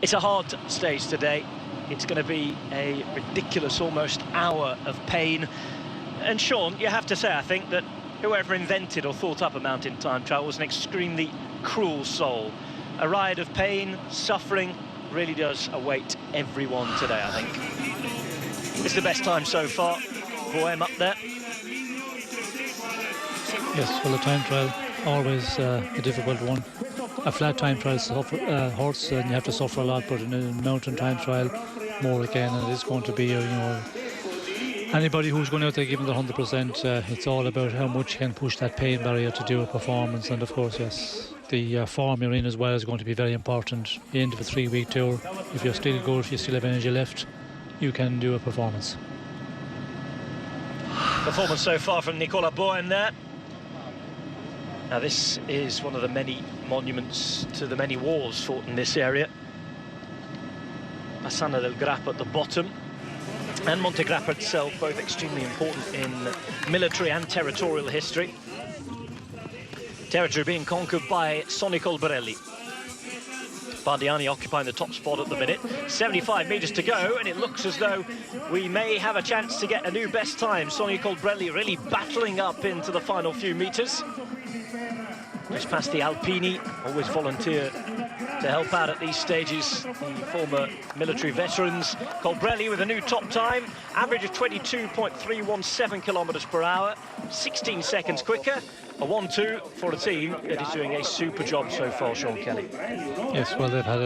It's a hard stage today. It's going to be a ridiculous almost hour of pain. And Sean, you have to say, I think, that whoever invented or thought up a mountain time trial was an extremely cruel soul. A ride of pain, suffering, really does await everyone today, I think. It's the best time so far. Bohem up there. Yes, well, the time trial, always a difficult one. A flat time trial hurts and you have to suffer a lot, but in a mountain time trial, more again, and it's going to be, anybody who's going out there giving the 100%, it's all about how much you can push that pain barrier to do a performance. And of course, yes, the form you're in as well is going to be very important. The end of a 3-week tour, if you're still good, if you still have energy left, you can do a performance. Performance so far from Nicola Bohem there. Now this is one of the many monuments to the many wars fought in this area. BASSANO del Grappa at the bottom, and Monte Grappa itself, both extremely important in military and territorial history. Territory being conquered by Sonny Colbrelli. Bardiani occupying the top spot at the minute. 75 metres to go, and it looks as though we may have a chance to get a new best time. Sonny Colbrelli really battling up into the final few metres. Just past the Alpini, always volunteer to help out at these stages, the former military veterans. Colbrelli with a new top time, average of 22.317 kilometres per hour, 16 seconds quicker. A 1-2 for a team that is doing a super job so far, Sean Kelly. Yes, well, they've had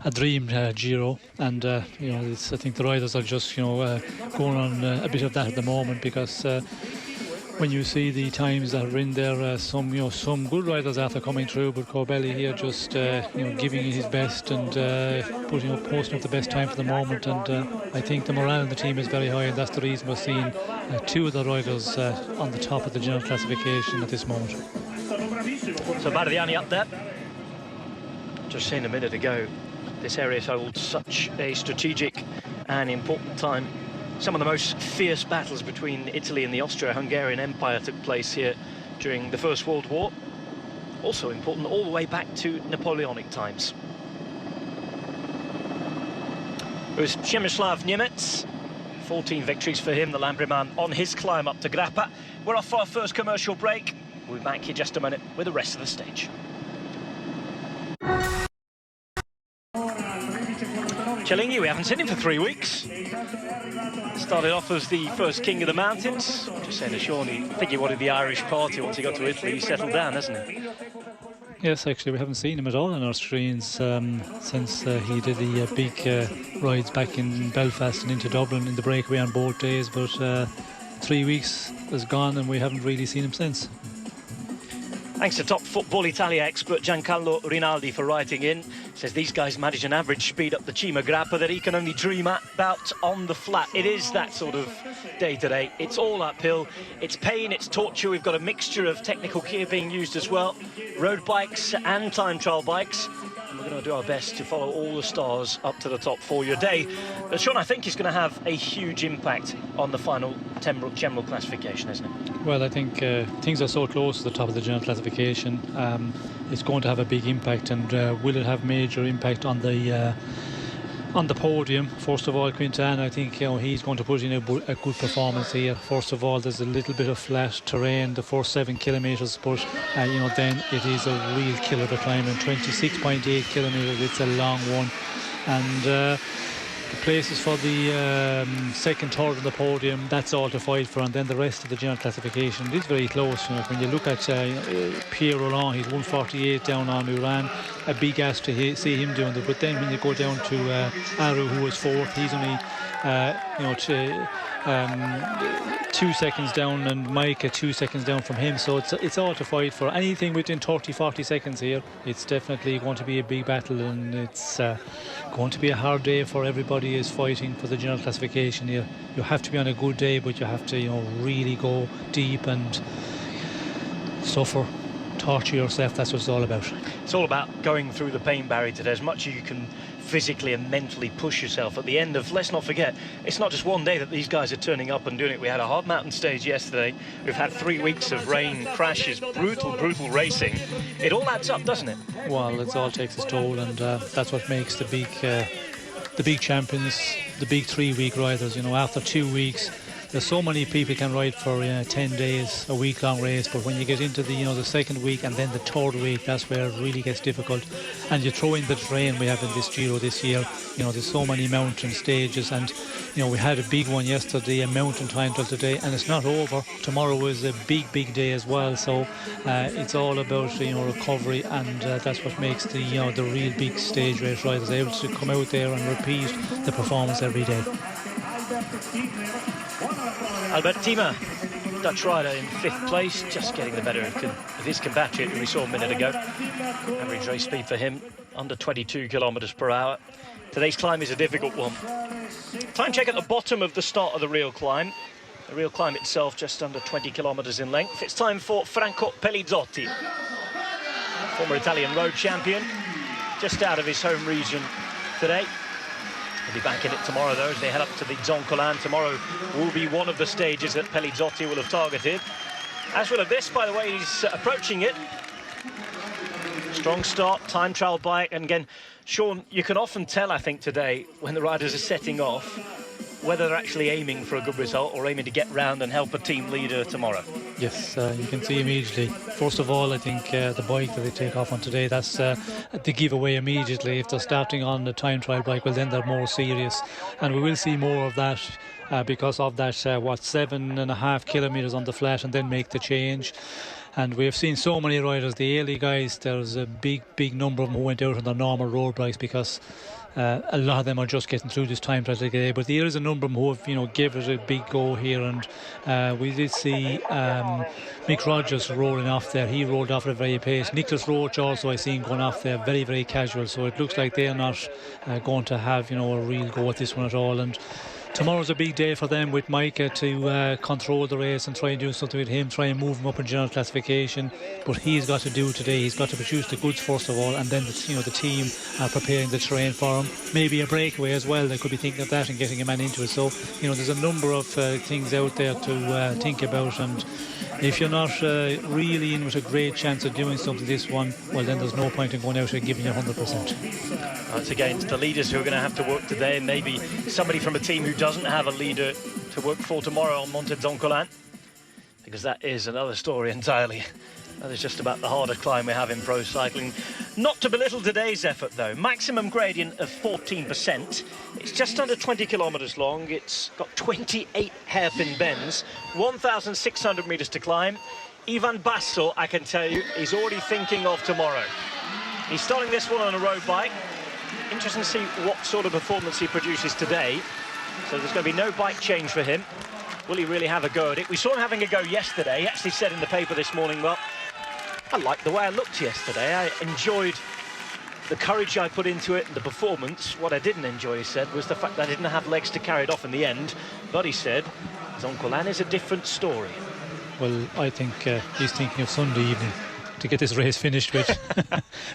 a dream Giro, and I think the riders are just going on a bit of that at the moment, because when you see the times that are in there, some good riders after coming through, but Colbrelli here just giving it his best and posting up the best time for the moment. And I think the morale in the team is very high, and that's the reason we're seeing two of the riders on the top of the general classification at this moment. So Bardiani up there. Just seen a minute ago, this area holds such a strategic and important time. Some of the most fierce battles between Italy and the Austro-Hungarian Empire took place here during the First World War. Also important all the way back to Napoleonic times. It was Przemysław Niemiec, 14 victories for him, the Landryman, on his climb up to Grappa. We're off for our first commercial break. We'll be back here just a minute with the rest of the stage. Cellini, we haven't seen him for 3 weeks. Started off as the first king of the mountains. Just saying to Sean, I think he wanted the Irish party once he got to Italy. He settled down, hasn't he? Yes, actually, we haven't seen him at all on our screens since he did the big rides back in Belfast and into Dublin in the breakaway on both days. But 3 weeks has gone and we haven't really seen him since. Thanks to top Football Italia expert Giancarlo Rinaldi for writing in. Says these guys manage an average speed up the CIMA Grappa that he can only dream about on the flat. It is that sort of day today. It's all uphill. It's pain, it's torture. We've got a mixture of technical gear being used as well. Road bikes and time trial bikes. And we're going to do our best to follow all the stars up to the top for your day. But Sean, I think is going to have a huge impact on the final general classification, isn't it? Well, I think things are so close to the top of the general classification. It's going to have a big impact, and will it have major impact on the podium? First of all, Quintana, I think he's going to put in a good performance here. First of all, there's a little bit of flat terrain the first 7 kilometres, but then it is a real killer to climb. And 26.8 kilometres, it's a long one, and the places for the second, third on the podium, that's all to fight for. And then the rest of the general classification, it is very close. When you look at Pierre Roland, he's 148 down on Uran, a big ask to see him doing that. But then when you go down to Aru, who was fourth, he's only 2 seconds down, and Micah 2 seconds down from him. So it's all to fight for. Anything within 30-40 seconds here, it's definitely going to be a big battle, and it's going to be a hard day for everybody is fighting for the general classification here. You have to be on a good day, but you have to really go deep and suffer torture yourself. That's what it's all about. It's all about going through the pain barrier today, as much as you can physically and mentally push yourself at the end of, let's not forget, it's not just one day that these guys are turning up and doing it. We had a hard mountain stage yesterday. We've had 3 weeks of rain, crashes, brutal racing. It all adds up, doesn't it? Well, it all takes its toll, and that's what makes the big champions, the big 3-week riders. You know, after 2 weeks, there's so many people can ride for 10 days, a week-long race, but when you get into the the second week and then the third week, that's where it really gets difficult. And you throw in the terrain we have in this Giro this year. There's so many mountain stages, and we had a big one yesterday, a mountain time till today, and it's not over. Tomorrow is a big day as well. So it's all about recovery, and that's what makes the the real big stage race riders able to come out there and repeat the performance every day. Albertima, Dutch rider in 5th place, just getting the better of his compatriot who we saw a minute ago. Average race speed for him, under 22 kilometres per hour. Today's climb is a difficult one. Time check at the bottom of the start of the real climb. The real climb itself just under 20 kilometres in length. It's time for Franco Pellizotti, former Italian road champion, just out of his home region today. He'll be back in it tomorrow, though, as they head up to the Zoncolan. Tomorrow will be one of the stages that Pellizotti will have targeted. As well as this, by the way, he's approaching it. Strong start, time trial bike. And again, Sean, you can often tell, I think, today, when the riders are setting off, whether they're actually aiming for a good result or aiming to get round and help a team leader tomorrow. Yes, you can see immediately. First of all, I think the bike that they take off on today, that's the giveaway immediately. If they're starting on the time trial bike, well, then they're more serious. And we will see more of that because of that, 7.5 kilometres on the flat, and then make the change. And we have seen so many riders, the early guys, there's a big number of them who went out on their normal road bikes because a lot of them are just getting through this time trial today, but there is a number of them who have, give it a big go here, and we did see Mick Rogers rolling off there. He rolled off at a very pace. Nicholas Roach also I seen going off there, very casual. So it looks like they're not going to have a real go at this one at all. And tomorrow's a big day for them with Micah to control the race and try and do something with him, try and move him up in general classification. But he's got to do today, he's got to produce the goods first of all, and then the team are preparing the terrain for him. Maybe a breakaway as well, they could be thinking of that and getting a man into it. So there's a number of things out there to think about, and if you're not really in with a great chance of doing something this one, well, then there's no point in going out and giving you 100%. That's against the leaders who are going to have to work today, and maybe somebody from a team who doesn't have a leader to work for tomorrow on Monte Zoncolan, because that is another story entirely. That is just about the hardest climb we have in pro cycling. Not to belittle today's effort, though. Maximum gradient of 14%. It's just under 20 kilometres long. It's got 28 hairpin bends, 1,600 metres to climb. Ivan Basso, I can tell you, is already thinking of tomorrow. He's starting this one on a road bike. Interesting to see what sort of performance he produces today. So there's going to be no bike change for him. Will he really have a go at it? We saw him having a go yesterday. He actually said in the paper this morning, well, I liked the way I looked yesterday. I enjoyed the courage I put into it and the performance. What I didn't enjoy, he said, was the fact that I didn't have legs to carry it off in the end. But he said, Zoncolan is a different story. Well, I think he's thinking of Sunday evening to get this race finished with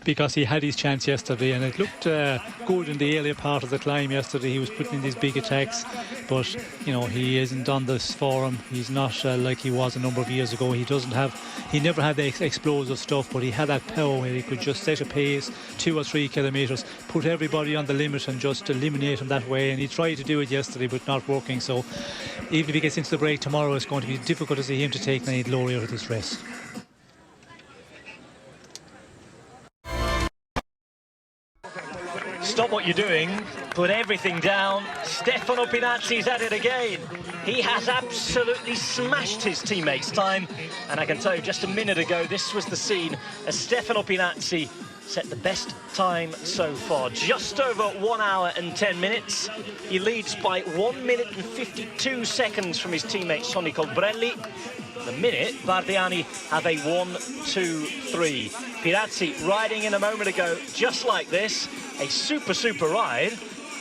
because he had his chance yesterday, and it looked good in the earlier part of the climb yesterday. He was putting in these big attacks, but he isn't on this form. He's not like he was a number of years ago. He never had the explosive stuff, but he had that power where he could just set a pace 2 or 3 kilometres, put everybody on the limit and just eliminate them that way. And he tried to do it yesterday, but not working. So even if he gets into the break tomorrow, it's going to be difficult to see him to take any glory out of this race. Stop what you're doing, put everything down. Stefano Pinazzi's at it again. He has absolutely smashed his teammates' time, and I can tell you just a minute ago this was the scene as Stefano Pinazzi set the best time so far, just over 1 hour and 10 minutes. He leads by 1 minute and 52 seconds from his teammate Sonny Colbrelli. The minute, Bardiani have a 1-2-3. Pinazzi riding in a moment ago just like this, a super ride,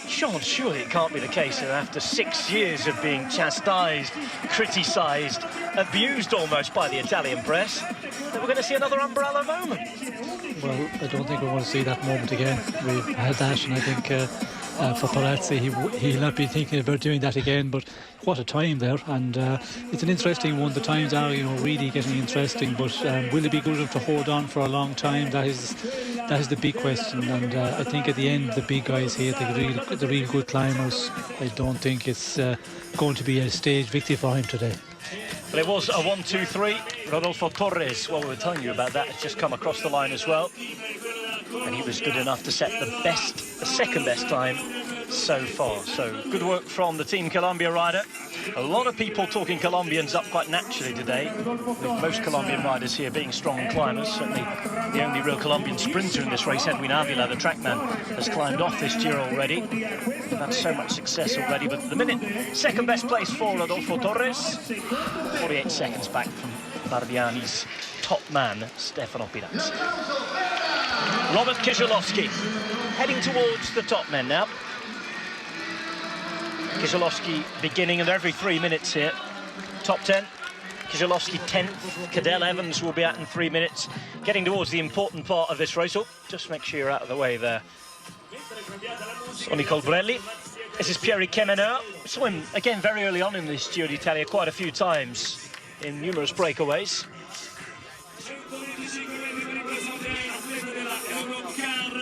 Sean, surely it can't be the case that after 6 years of being chastised, criticised, abused almost by the Italian press, that we're going to see another umbrella moment. Well, I don't think we're going to see that moment again. We've had that, and I think for Palazzi, he'll not be thinking about doing that again. But what a time there, and it's an interesting one. The times are, really getting interesting. But will it be good enough to hold on for a long time? That is the big question. And I think at the end, the big guys here, the real good climbers, I don't think it's going to be a stage victory for him today. But it was a 1-2-3. Rodolfo Torres, well, we were telling you about that, has just come across the line as well. And he was good enough to set the second best time so far. So good work from the Team Colombia rider. A lot of people talking Colombians up quite naturally today, with most Colombian riders here being strong climbers. Certainly the only real Colombian sprinter in this race, Edwin Avila, the trackman, has climbed off this Giro already. Had so much success already, but at the minute, second best place for Rodolfo Torres, 48 seconds back from Bardiani's top man, Stefano Pirazzi. Robert Kieselowski heading towards the top men now. Kieselowski beginning at every 3 minutes here. Top 10. Kieselowski 10th. Cadel Evans will be out in 3 minutes. Getting towards the important part of this race. Oh, just make sure you're out of the way there. Sonny Colbrelli. This is Pierre Kemeneur. Saw him again very early on in this Giro d'Italia quite a few times in numerous breakaways.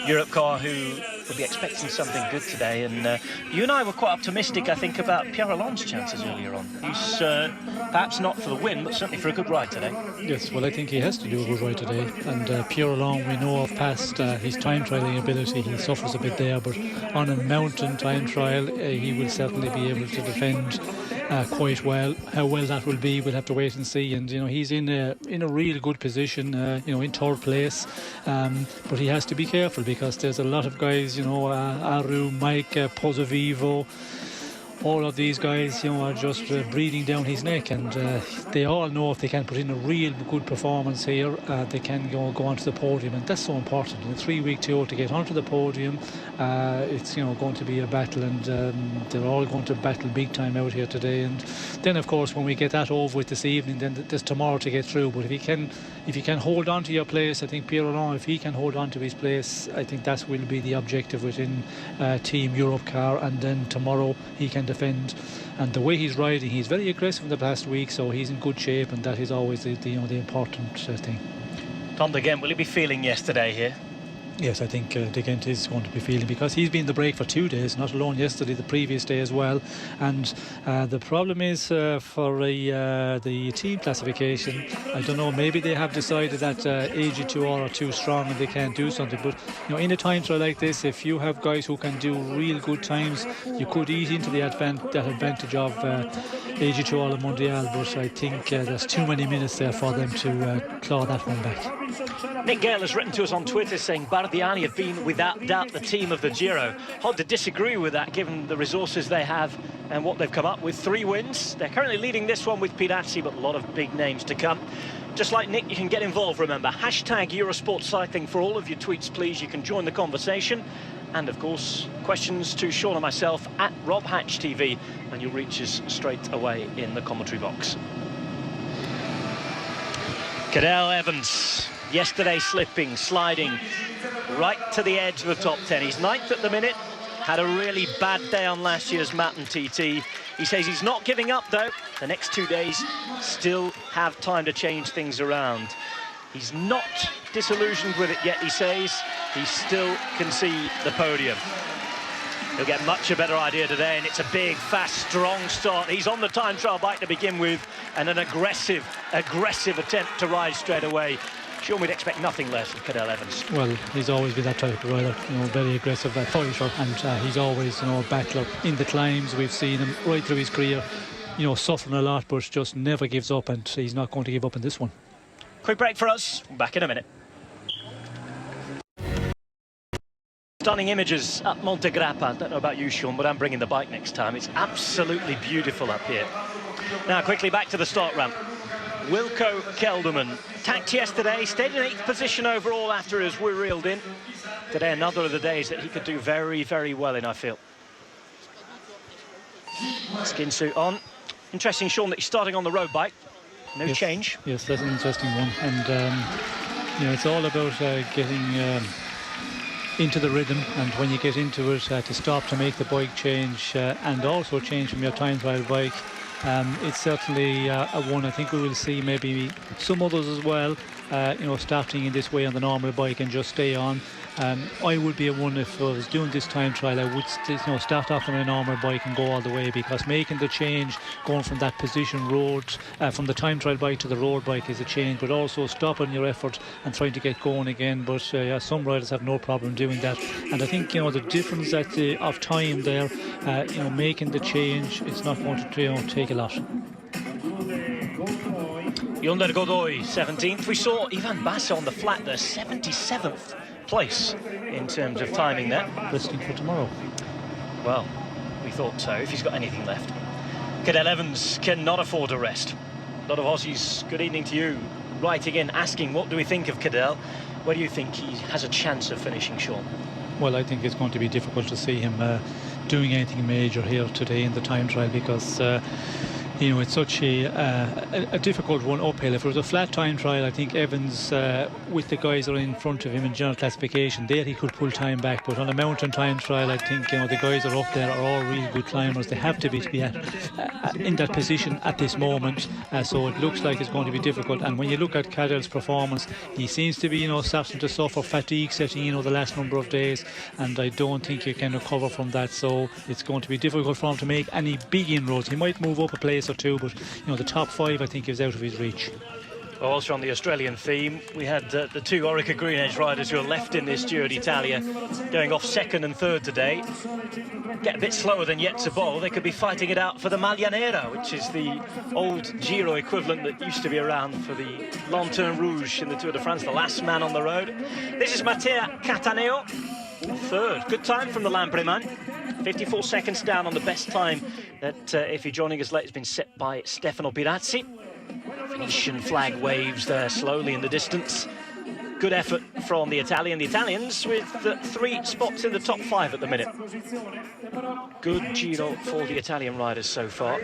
Europe car who will be expecting something good today, and you and I were quite optimistic, I think, about Pierre Rolland's chances earlier on. He's perhaps not for the win, but certainly for a good ride today. Yes, well, I think he has to do a good ride today, and Pierre Rolland, we know of past his time trialling ability. He suffers a bit there, but on a mountain time trial, he will certainly be able to defend quite well. How well that will be, we'll have to wait and see. And he's in a real good position, in third place, but he has to be careful because there's a lot of guys, Aru, Micah, Pozzovivo, all of these guys, are just breathing down his neck, and they all know if they can put in a real good performance here, they can go onto the podium, and that's so important. In a 3-week tour to get onto the podium, it's going to be a battle, and they're all going to battle big time out here today. And then, of course, when we get that over with this evening, then there's tomorrow to get through. But if you can hold on to your place, I think Pierre Rolland, if he can hold on to his place, I think that will be the objective within Team Europe car, and then tomorrow he can defend. And the way he's riding, he's very aggressive in the past week, so he's in good shape, and that is always the important thing. Tom De Gent, will he be feeling yesterday here? Yes, I think De Gent is going to be feeling, because he's been the break for 2 days, not alone yesterday, the previous day as well. And the problem is for the team classification, I don't know, maybe they have decided that AG2R are too strong and they can't do something. But in a time trial like this, if you have guys who can do real good times, you could eat into that advantage of AG2R and Mondial. But I think there's too many minutes there for them to claw that one back. Nick Gale has written to us on Twitter saying Bardiani have been without doubt the team of the Giro. Hard to disagree with that given the resources they have and what they've come up with. 3 wins. They're currently leading this one with Pirazzi, but a lot of big names to come. Just like Nick, you can get involved, remember. Hashtag Eurosport Cycling for all of your tweets, please. You can join the conversation. And, of course, questions to Sean and myself at Rob Hatch TV, and you'll reach us straight away in the commentary box. Cadel Evans, yesterday slipping, sliding right to the edge of the top 10. He's 9th at the minute, had a really bad day on last year's Mountain TT. He says he's not giving up, though. The next 2 days still have time to change things around. He's not disillusioned with it yet, he says. He still can see the podium. He'll get much a better idea today, and it's a big, fast, strong start. He's on the time trial bike to begin with, and an aggressive attempt to ride straight away. Sure, we'd expect nothing less of Cadel Evans. Well, he's always been that type of rider, very aggressive fighter, and he's always, a battler in the climbs. We've seen him right through his career, suffering a lot, but just never gives up, and he's not going to give up in this one. Quick break for us. Back in a minute. Stunning images up Monte Grappa. I don't know about you, Sean, but I'm bringing the bike next time. It's absolutely beautiful up here. Now, quickly back to the start ramp. Wilco Kelderman tacked yesterday, stayed in 8th position overall after his were reeled in. Today, another of the days that he could do very, very well in, I feel. Skin suit on. Interesting, Sean, that he's starting on the road bike. No change. Yes, that's an interesting one. And, you know, it's all about getting into the rhythm, and when you get into it, to stop, to make the bike change, and also change from your time trial bike. It's certainly a one I think we will see maybe some others as well, you know, starting in this way on the normal bike and just stay on. I would be a one if I was doing this time trial. I would you know, start off on a normal bike and go all the way, because making the change, going from that position road, from the time trial bike to the road bike is a change, but also stopping your effort and trying to get going again. But yeah, some riders have no problem doing that, and I think, you know, the difference of time there, you know, making the change, it's not going to, you know, take a lot. Yonder Godoy, 17th. We saw Ivan Bassa on the flat there, 77th place in terms of timing there. Resting for tomorrow. Well, we thought so, if he's got anything left. Cadel Evans cannot afford a rest. A lot of Aussies, good evening to you, writing in, asking what do we think of Cadel? Where do you think he has a chance of finishing, Sean? Well, I think it's going to be difficult to see him doing anything major here today in the time trial, because you know, it's such a difficult one uphill. If it was a flat time trial, I think Evans, with the guys that are in front of him in general classification, there he could pull time back. But on a mountain time trial, I think, you know, the guys that are up there are all really good climbers. They have to be in that position at this moment. So it looks like it's going to be difficult. And when you look at Cadel's performance, he seems to be, you know, starting to suffer fatigue setting, you know, the last number of days. And I don't think you can recover from that. So it's going to be difficult for him to make any big inroads. He might move up a place or two, but, you know, the top 5 I think is out of his reach. Well, also on the Australian theme, we had the two Orica Green Edge riders who are left in this Giro d'Italia going off 2nd and 3rd today. Get a bit slower than Jetse Bol. They could be fighting it out for the Maglia Nera, which is the old Giro equivalent that used to be around for the Lanterne Rouge in the Tour de France, the last man on the road. This is Matteo Cataneo, 3rd. Good time from the Lampreman. 54 seconds down on the best time that, if you're joining us late, has been set by Stefano Pirazzi. Venetian flag waves there slowly in the distance. Good effort from the Italian. The Italians with 3 spots in the top 5 at the minute. Good Giro for the Italian riders so far.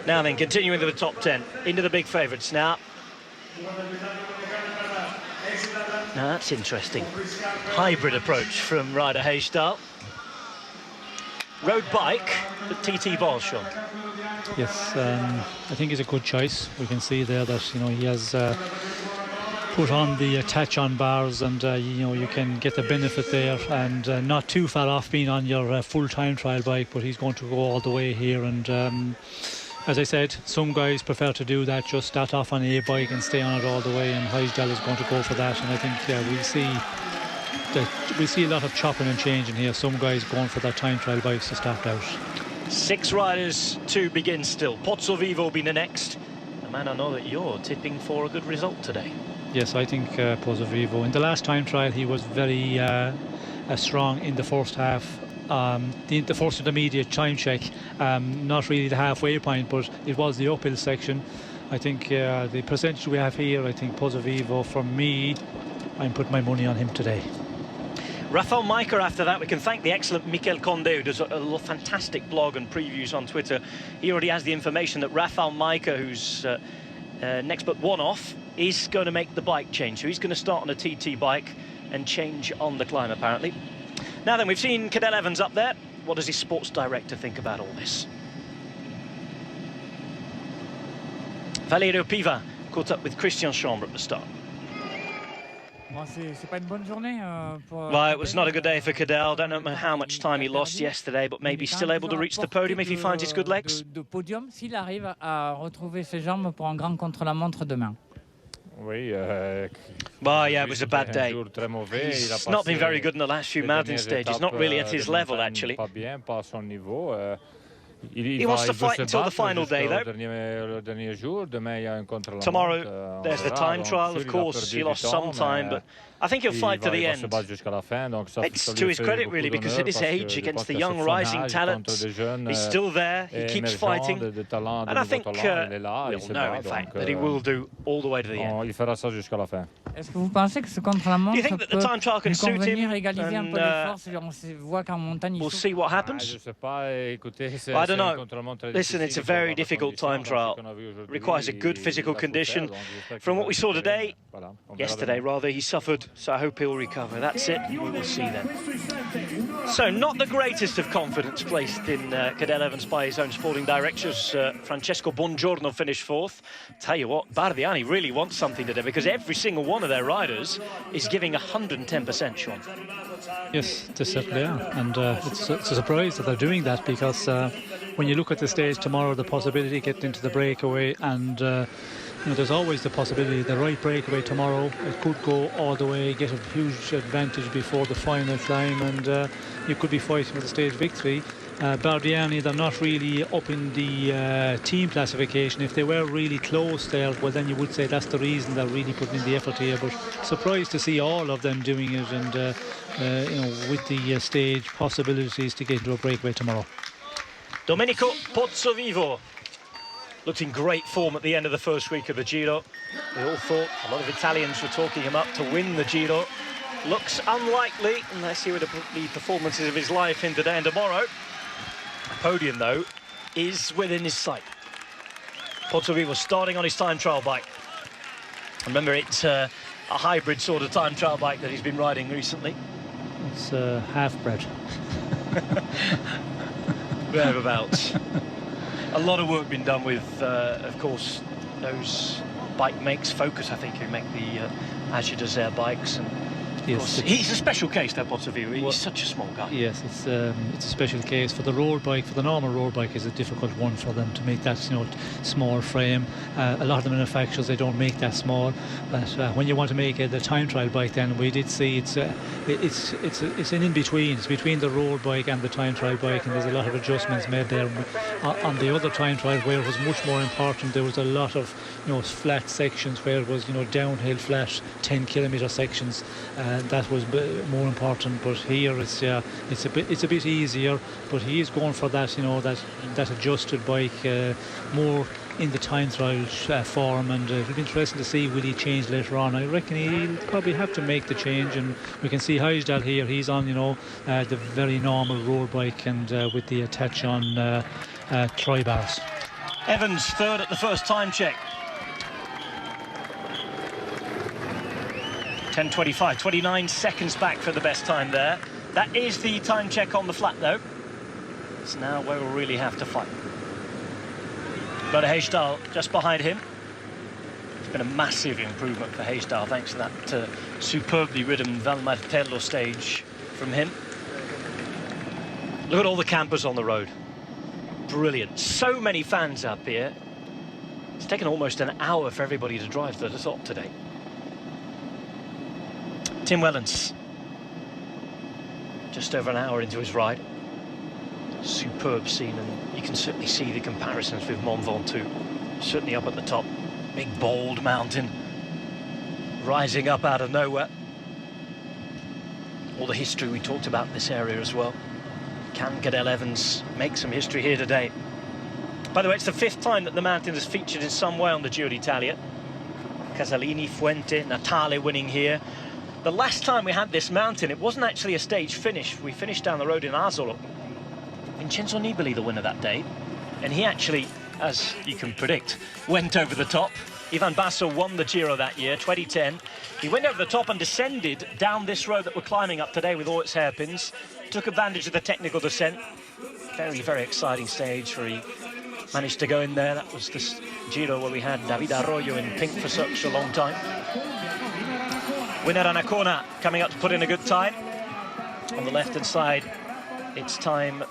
Now then, continuing to the top 10, into the big favourites now. Now that's interesting. Hybrid approach from rider Haystal. Road bike, the TT Ball, Sean. Yes, I think he's a good choice. We can see there that, you know, he has put on the attach-on bars, and you know, you can get the benefit there, and not too far off being on your full-time trial bike, but he's going to go all the way here. And as I said, some guys prefer to do that, just start off on a bike and stay on it all the way, and Haystal is going to go for that. And I think we'll see a lot of chopping and changing here. Some guys going for their time trial bikes to start out. 6 riders to begin still. Pozzo Vivo being the next. A man I know that you're tipping for a good result today. Yes, I think Pozzo Vivo. In the last time trial, he was very strong in the first half. The first intermediate time check, not really the halfway point, but it was the uphill section. I think the percentage we have here, I think Pozzo Vivo, for me, I'm putting my money on him today. Rafael Micah after that. We can thank the excellent Mikel Conde, who does a fantastic blog and previews on Twitter. He already has the information that Rafael Micah, who's next but one off, is going to make the bike change. So he's going to start on a TT bike and change on the climb, apparently. Now then, we've seen Cadel Evans up there. What does his sports director think about all this? Valerio Piva caught up with Christian Chambre at the start. Well, it was not a good day for Cadel. Don't know how much time he lost yesterday, but maybe still able to reach the podium if he finds his good legs. Well, yeah, it was a bad day. He's not been very good in the last few mountain stages, not really at his level, actually. He wants to fight until the final day, though. Tomorrow, there's the time trial, of course. He lost some time, but I think he'll fight to the end. It's to his credit, really, because at his age, against the young rising talents, he's still there, he keeps fighting, and I think we'll know, in fact, that he will do all the way to the end. Il fera ça jusqu'à la fin. Est-ce que vous pensez que ce contre-la-montre Do you think that the time trial can suit him? égaliser un peu les forces? On voit qu'en montagne, We'll see what happens. Je sais pas, écoutez, I don't know. Listen, it's a very difficult time trial. Requires a good physical condition. From what we saw today, yesterday rather, he suffered, so I hope he'll recover. That's it, we will see then. So, not the greatest of confidence placed in Cadel Evans by his own sporting directors. Francesco Bongiorno finished fourth. Tell you what, Bardiani really wants something today, because every single one of their riders is giving 110%, Sean. Yes, they certainly are, and it's a surprise that they're doing that, because when you look at the stage tomorrow, the possibility of getting into the breakaway, and you know, there's always the possibility the right breakaway tomorrow, it could go all the way, get a huge advantage before the final climb, and you could be fighting for the stage victory. Bardiani, they're not really up in the team classification. If they were really close there, well, then you would say that's the reason they're really putting in the effort here. But surprised to see all of them doing it, and you know, with the stage possibilities to get into a breakaway tomorrow. Domenico Pozzovivo looked in great form at the end of the first week of the Giro. We all thought, a lot of Italians were talking him up to win the Giro. Looks unlikely, and let's see what the performances of his life in today and tomorrow. Podium, though, is within his sight. Pozzovivo starting on his time trial bike. Remember, it's a hybrid sort of time trial bike that he's been riding recently. It's half-bred. Thereabouts. A lot of work been done with, of course, those bike makes. Focus, I think, who make the Agi Desert bikes. And yes, he's a special case, though, Pozzovivo. He's such a small guy. Yes, it's a special case. For the road bike, for the normal road bike, is a difficult one for them to make that, you know, small frame. A lot of the manufacturers, they don't make that small. But when you want to make the time trial bike, then we did see it's an in between. It's between the road bike and the time trial bike, and there's a lot of adjustments made there. On the other time trial, where it was much more important, there was a lot of, you know, flat sections where it was, you know, downhill flat 10-kilometer sections. That was more important, but here it's a bit easier. But he is going for that, you know, that adjusted bike, more in the time trial form, and it'll be interesting to see will he change later on. I reckon he'll probably have to make the change, and we can see Heisdal here. He's on, you know, the very normal road bike, and with the attach on tri-bars. Evans third at the first time check. 10:25, 29 seconds back for the best time there. That is the time check on the flat, though. It's now where we'll really have to fight. But Heisdal just behind him. It's been a massive improvement for Heisdal, thanks to that superbly ridden Val Martello stage from him. Look at all the campers on the road. Brilliant. So many fans up here. It's taken almost an hour for everybody to drive to the top today. Tim Wellens, just over an hour into his ride. Superb scene, and you can certainly see the comparisons with Mont Ventoux. Certainly up at the top, big bold mountain rising up out of nowhere. All the history we talked about in this area as well. Can Cadel Evans make some history here today? By the way, it's the fifth time that the mountain has featured in some way on the Giro d'Italia. Casalini, Fuente, Natale winning here. The last time we had this mountain, it wasn't actually a stage finish. We finished down the road in Asolo. Vincenzo Nibali, the winner that day, and he actually, as you can predict, went over the top. Ivan Basso won the Giro that year, 2010. He went over the top and descended down this road that we're climbing up today with all its hairpins. Took advantage of the technical descent. Very, very exciting stage where he managed to go in there. That was this Giro where we had David Arroyo in pink for such a long time. Winner Anacona coming up to put in a good time. On the left-hand side, it's time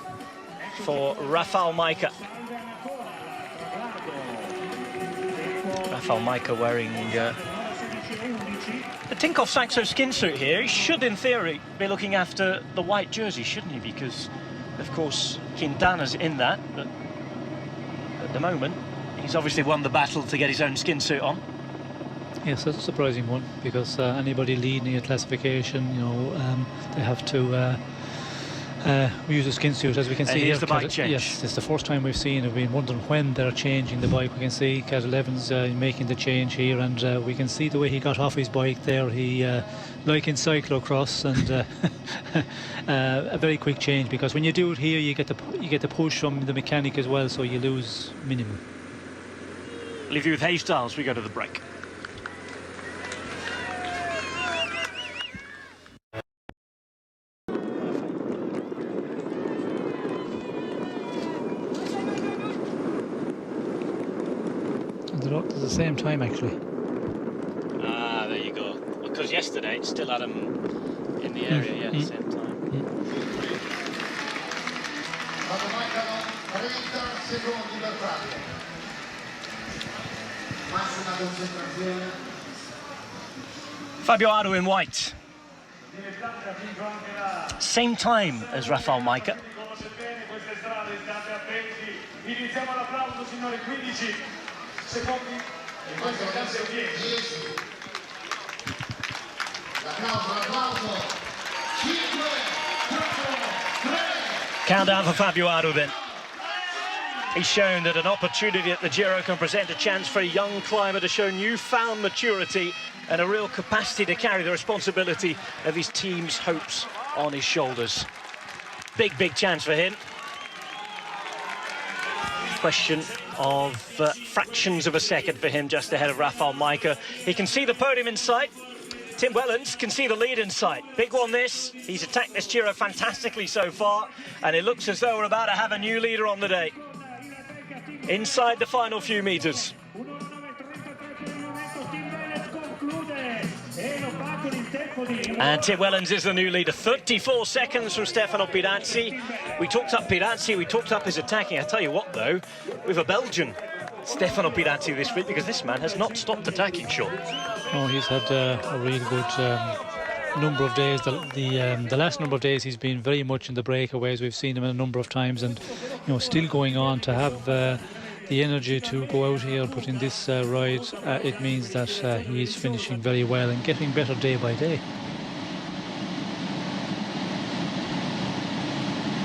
for Rafael Micah. Rafael Micah wearing the Tinkoff Saxo skin suit here. He should, in theory, be looking after the white jersey, shouldn't he? Because, of course, Quintana's in that. But at the moment, he's obviously won the battle to get his own skin suit on. Yes, that's a surprising one, because anybody leading a classification, you know, they have to use a skin suit, as we can see. Here's here. the bike change. Yes, it's the first time we've seen. We've been wondering when they're changing the bike. We can see Cadel Evans making the change here, and we can see the way he got off his bike there. He, like in cyclocross, and a very quick change, because when you do it here, you get the push from the mechanic as well, so you lose minimum. Leave you with Haystyle as we go to the break. They're at the same time, actually. Ah, there you go. Because yesterday it still had them in the area, yeah, at the same time. Fabio Aru in white. Same time as Rafael Micah. Countdown for Fabio Aru then. He's shown that an opportunity at the Giro can present a chance for a young climber to show newfound maturity and a real capacity to carry the responsibility of his team's hopes on his shoulders. Big, big chance for him. Question of fractions of a second for him, just ahead of Rafael Micah. He can see the podium in sight. Tim Wellens can see the lead in sight. Big one this. He's attacked this Giro fantastically so far, and it looks as though we're about to have a new leader on the day. Inside the final few metres. And Tim Wellens is the new leader. 34 seconds from Stefano Pirazzi. We talked up Pirazzi, we talked up his attacking. I tell you what, though, with a Belgian, Stefano Pirazzi this week, because this man has not stopped attacking, Sean. Oh, he's had a really good number of days. The last number of days he's been very much in the breakaways. We've seen him a number of times, and you know, still going on to have the energy to go out here and put in this ride. It means that he is finishing very well and getting better day by day.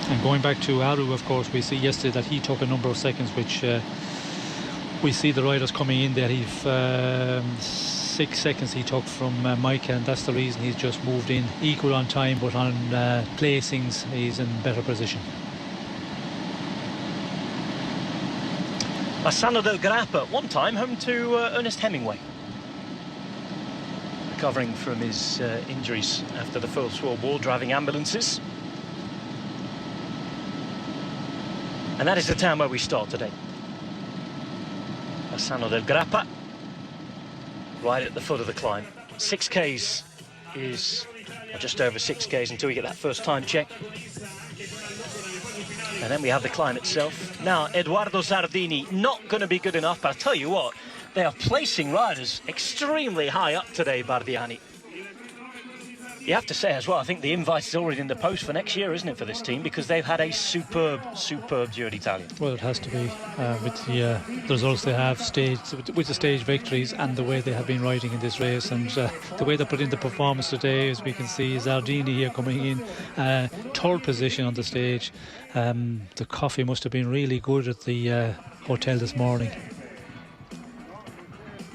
And going back to Aru, of course, we see yesterday that he took a number of seconds, which we see the riders coming in there. He's 6 seconds he took from Micah, and that's the reason he's just moved in equal on time, but on placings he's in better position. BASSANO del Grappa, one time home to Ernest Hemingway, recovering from his injuries after the First World War, driving ambulances. And that is the town where we start today. BASSANO del Grappa, right at the foot of the climb. 6Ks is, or just over 6Ks until we get that first time check. And then we have the climb itself. Now, Edoardo Zardini, not going to be good enough, but I'll tell you what, they are placing riders extremely high up today, Bardiani. You have to say as well, I think the invite is already in the post for next year, isn't it, for this team? Because they've had a superb Giro d'Italia. Well, it has to be, with the results they have staged, with the stage victories and the way they have been riding in this race, and the way they put in the performance today, as we can see, Zardini here coming in third position on the stage. The coffee must have been really good at the hotel this morning.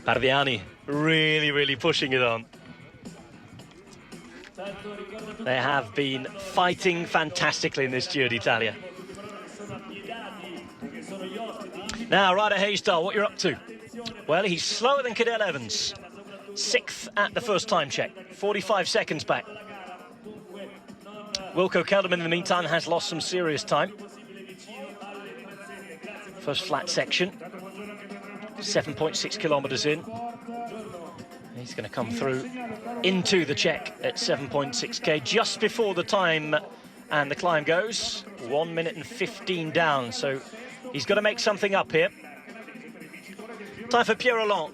Bardiani really, really pushing it on. They have been fighting fantastically in this Giro d'Italia. Now, Ryder Haystyle, what you're up to? Well, he's slower than Cadel Evans. 6th at the first time check. 45 seconds back. Wilco Kelderman, in the meantime, has lost some serious time. First flat section. 7.6 kilometres in. He's going to come through into the check at 7.6k just before the time and the climb goes. 1 minute and 15 down, so he's got to make something up here. Time for Pierre Rolland.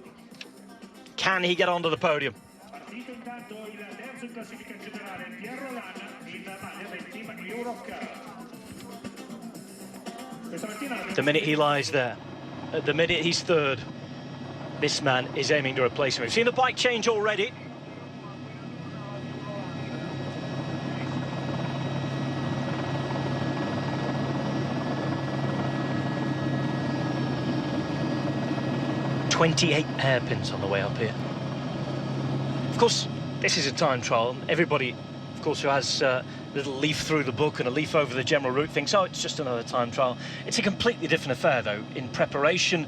Can he get onto the podium? The minute he lies there, at the minute he's third, this man is aiming to replace him. We've seen the bike change already. "28 hairpins on the way up here." Of course, this is a time trial. Everybody, of course, who has a little leaf through the book and a leaf over the general route thinks, oh, it's just another time trial. It's a completely different affair, though, in preparation,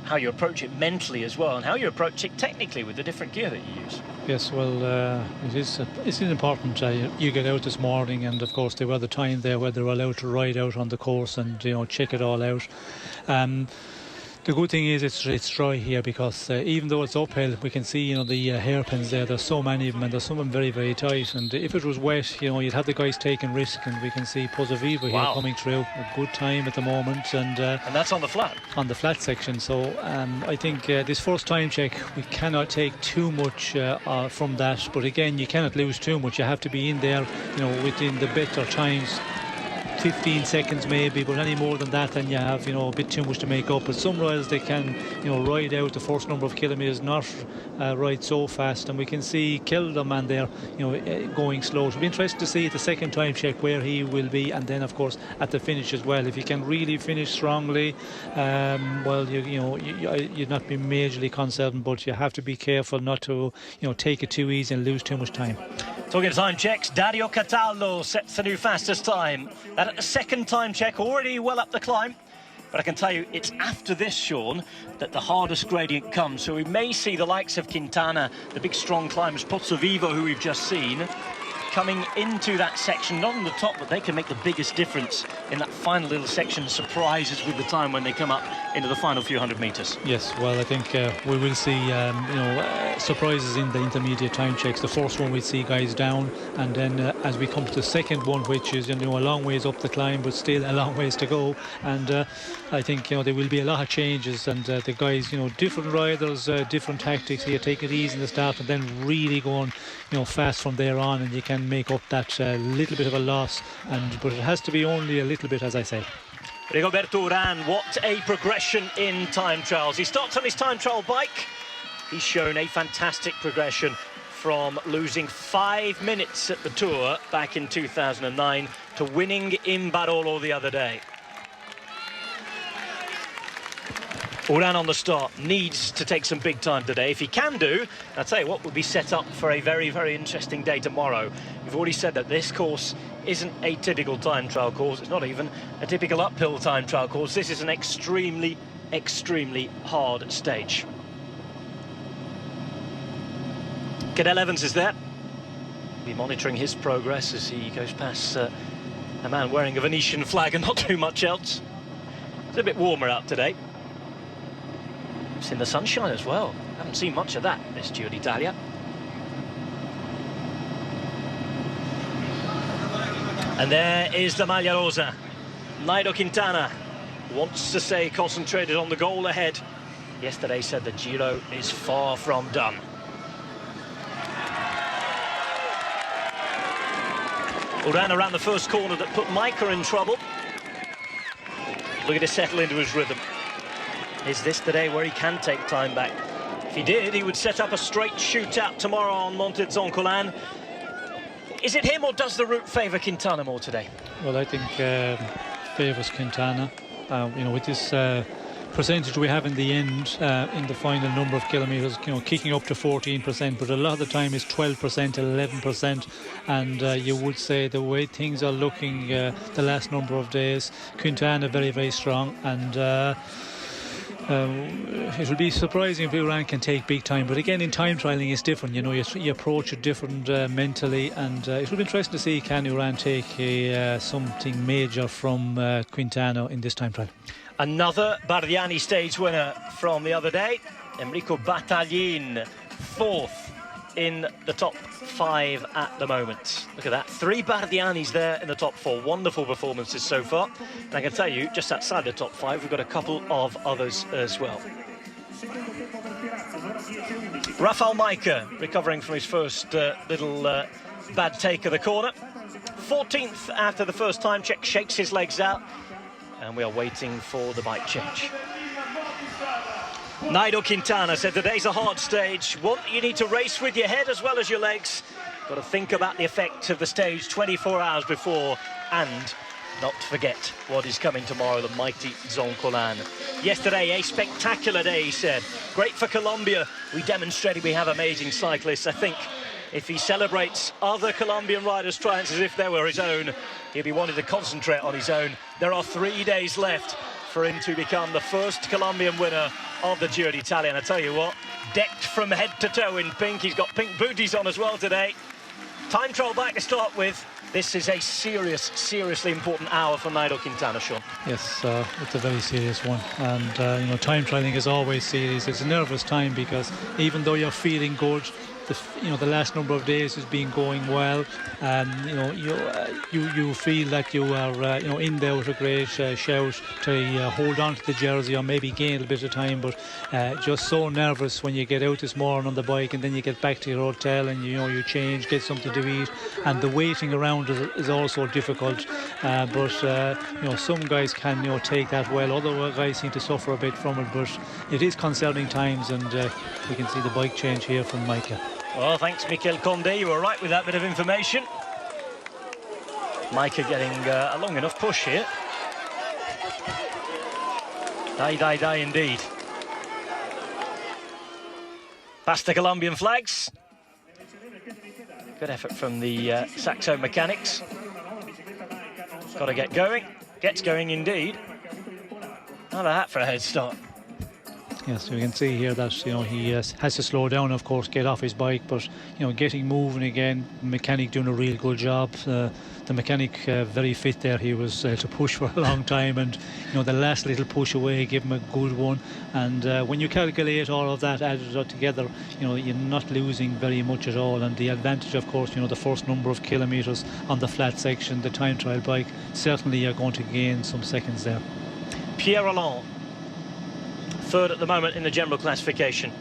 how you approach it mentally as well, and how you approach it technically with the different gear that you use. Yes, well, it's important. You get out this morning, and of course, there were the time there where they were allowed to ride out on the course and, you know, check it all out. The good thing is it's dry here, because even though it's uphill, we can see, you know, the hairpins there. There's so many of them, and there's some of them very, very tight. And if it was wet, you know, you'd have the guys taking risk, and we can see Pozzovivo here coming through. A good time at the moment, and that's on the flat. On the flat section. So I think this first time check, we cannot take too much from that. But again, you cannot lose too much. You have to be in there, you know, within the better times. 15 seconds maybe, but any more than that, then you have, you know, a bit too much to make up. But some riders, they can, you know, ride out the first number of kilometres, not ride so fast, and we can see the man there, you know, going slow. It'll be interesting to see at the second time check where he will be, and then of course at the finish as well. If he can really finish strongly, well, you'd not be majorly concerned, but you have to be careful not to, you know, take it too easy and lose too much time. Talking time checks, Dario Cataldo sets the new fastest time. That at the second time check, already well up the climb. But I can tell you, it's after this, Sean, that the hardest gradient comes. So we may see the likes of Quintana, the big strong climbers, Pozzovivo, who we've just seen, coming into that section, not on the top, but they can make the biggest difference in that final little section. Surprises with the time when they come up into the final few hundred metres. Yes, well, I think we will see, surprises in the intermediate time checks. The first one we see guys down, and then as we come to the second one, which is, you know, a long ways up the climb, but still a long ways to go. And I think, you know, there will be a lot of changes, and the guys, you know, different riders, different tactics here. Take it easy in the start, and then really going, you know, fast from there on, and you can make up that little bit of a loss, but it has to be only a little bit, as I say. Rigoberto Urán, what a progression in time trials. He starts on his time trial bike. He's shown a fantastic progression from losing 5 minutes at the Tour back in 2009 to winning in Barolo the other day. Urán on the start needs to take some big time today. If he can do, I'll tell you what, we'll be set up for a very, very interesting day tomorrow. We've already said that this course isn't a typical time trial course. It's not even a typical uphill time trial course. This is an extremely, extremely hard stage. Cadel Evans is there. We'll be monitoring his progress as he goes past a man wearing a Venetian flag and not too much else. It's a bit warmer out today. It's in the sunshine as well. Haven't seen much of that this Giro d'Italia. And there is the Maglia Rosa. Nigel Quintana wants to stay concentrated on the goal ahead. Yesterday said the Giro is far from done. Urán around the first corner that put Micah in trouble. Look at him settle into his rhythm. Is this the day where he can take time back? If he did, he would set up a straight shootout tomorrow on Monte Zoncolan. Is it him, or does the route favour Quintana more today? Well, I think favours Quintana. You know, with this percentage we have in the end, in the final number of kilometres, you know, kicking up to 14%, but a lot of the time is 12%, 11%, and you would say the way things are looking the last number of days, Quintana very, very strong, and it will be surprising if Urán can take big time, but again, in time trialling it's different. You know, you approach it different mentally, and it will be interesting to see can Urán take something major from Quintana in this time trial. Another Bardiani stage winner from the other day, Enrico Battaglin, fourth in the top 5 at the moment. Look at that, 3 Bardianis there in the top 4. Wonderful performances so far. And I can tell you, just outside the top 5, we've got a couple of others as well. Rafael Micah recovering from his first little bad take of the corner. 14th after the first time check, shakes his legs out. And we are waiting for the bike change. Nigel Quintana said today's a hard stage. You need to race with your head as well as your legs. Got to think about the effect of the stage 24 hours before, and not forget what is coming tomorrow, the mighty Zoncolan. Yesterday, a spectacular day, he said. Great for Colombia. We demonstrated we have amazing cyclists. I think if he celebrates other Colombian riders' triumphs as if they were his own, he'll be wanting to concentrate on his own. There are 3 days left for him to become the first Colombian winner of the Giro d'Italia. And I tell you what, decked from head to toe in pink. He's got pink booties on as well today. Time trial back to start with. This is a seriously important hour for Nigel Quintana, Sean. Yes, it's a very serious one, and you know, time trialing is always serious. It's a nervous time because even though you're feeling good, the last number of days has been going well, and you feel that you are in there with a great shout to hold on to the jersey or maybe gain a bit of time, but just so nervous when you get out this morning on the bike and then you get back to your hotel and you change, get something to eat, and the waiting around is also difficult. But some guys can take that well, other guys seem to suffer a bit from it, but it is concerning times, and we can see the bike change here from Micah. Well, thanks, Mikel Condé. You were right with that bit of information. Micah getting a long enough push here. Die indeed. Past the Colombian flags. Good effort from the Saxo mechanics. Got to get going. Gets going indeed. Not a hat for a head start. Yes, we can see here that he has to slow down, of course, get off his bike, but getting moving again. The mechanic doing a real good job. The mechanic very fit there. He was to push for a long time, and the last little push away gave him a good one. And when you calculate all of that added up together, you're not losing very much at all. And the advantage, of course, the first number of kilometres on the flat section, the time trial bike, certainly you're going to gain some seconds there. Pierre Rolland, third at the moment in the general classification,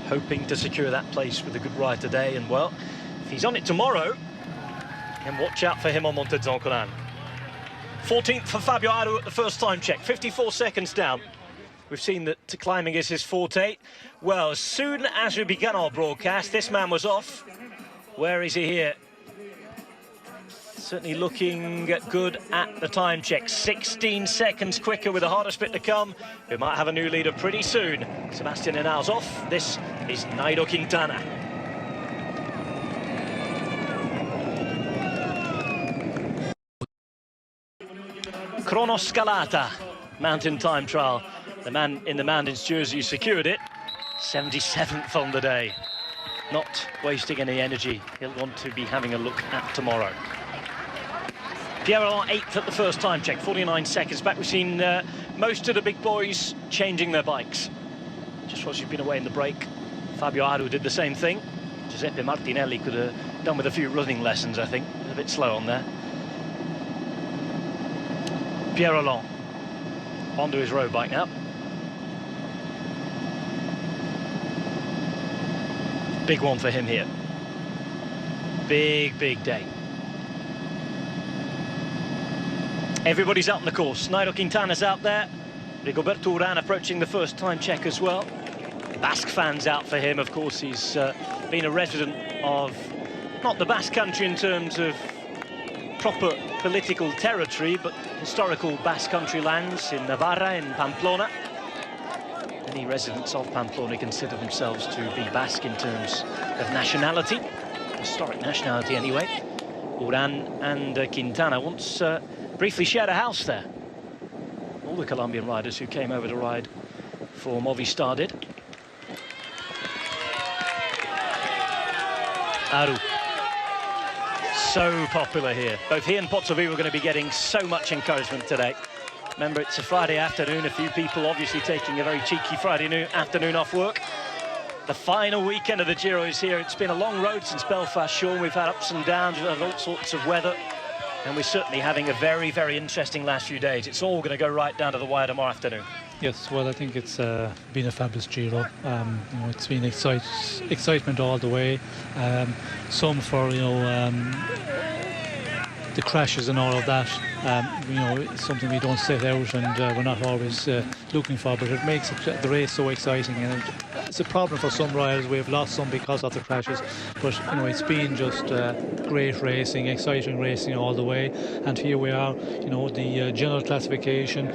hoping to secure that place with a good ride today. And well, if he's on it tomorrow, then watch out for him on Monte Zoncolan. 14th for Fabio Aru at the first time check, 54 seconds down. We've seen that climbing is his forte. Well, as soon as we began our broadcast, this man was off. Where is he here? Certainly looking good at the time check. 16 seconds quicker with the hardest bit to come. We might have a new leader pretty soon. Sebastian Henau's off. This is Nigel Quintana. Cronoscalata, mountain time trial. The man in the mountains jersey secured it. 77th on the day. Not wasting any energy. He'll want to be having a look at tomorrow. Pierre Rolland 8th at the first time check, 49 seconds back. We've seen most of the big boys changing their bikes. Just whilst you've been away in the break, Fabio Aru did the same thing. Giuseppe Martinelli could have done with a few running lessons, I think. A bit slow on there. Pierre Rolland onto his road bike now. Big one for him here. Big day. Everybody's out on the course. Nigel Quintana's out there. Rigoberto Urán approaching the first time check as well. Basque fans out for him. Of course, he's been a resident of not the Basque country in terms of proper political territory, but historical Basque country lands in Navarra, in Pamplona. Many residents of Pamplona consider themselves to be Basque in terms of nationality, historic nationality anyway. Urán and Quintana once briefly shared a house there. All the Colombian riders who came over to ride for Movistar did. Aru. So popular here. Both he and Pozzovivo are going to be getting so much encouragement today. Remember, it's a Friday afternoon. A few people obviously taking a very cheeky Friday afternoon off work. The final weekend of the Giro is here. It's been a long road since Belfast, Sean. We've had ups and downs, we've had all sorts of weather. And we're certainly having a very interesting last few days. It's all going to go right down to the wire tomorrow afternoon. Yes, well, I think it's been a fabulous Giro. It's been excitement all the way. Some for the crashes and all of that. It's something we don't set out, and we're not always looking for, but it makes the race so exciting. And it's a problem for some riders. We've lost some because of the crashes, but you know, it's been just great racing, exciting racing all the way. And here we are, you know, the general classification,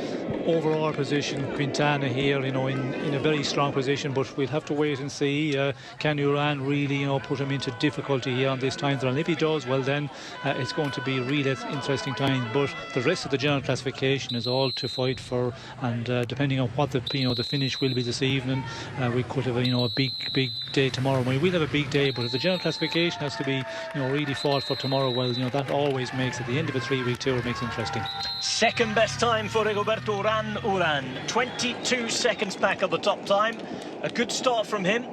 overall position, Quintana here, you know, in a very strong position, but we'll have to wait and see. Can Uran really, you know, put him into difficulty here on this time trial? And if he does, well then it's going to be really interesting times. But the rest of the general classification is all to fight for, and depending on what the finish will be this evening, we could have a big day tomorrow. We will have a big day, but if the general classification has to be really fought for tomorrow, well, that always makes, at the end of a 3-week tour, it makes it interesting. Second best time for Rigoberto Uran, 22 seconds back of the top time. A good start from him.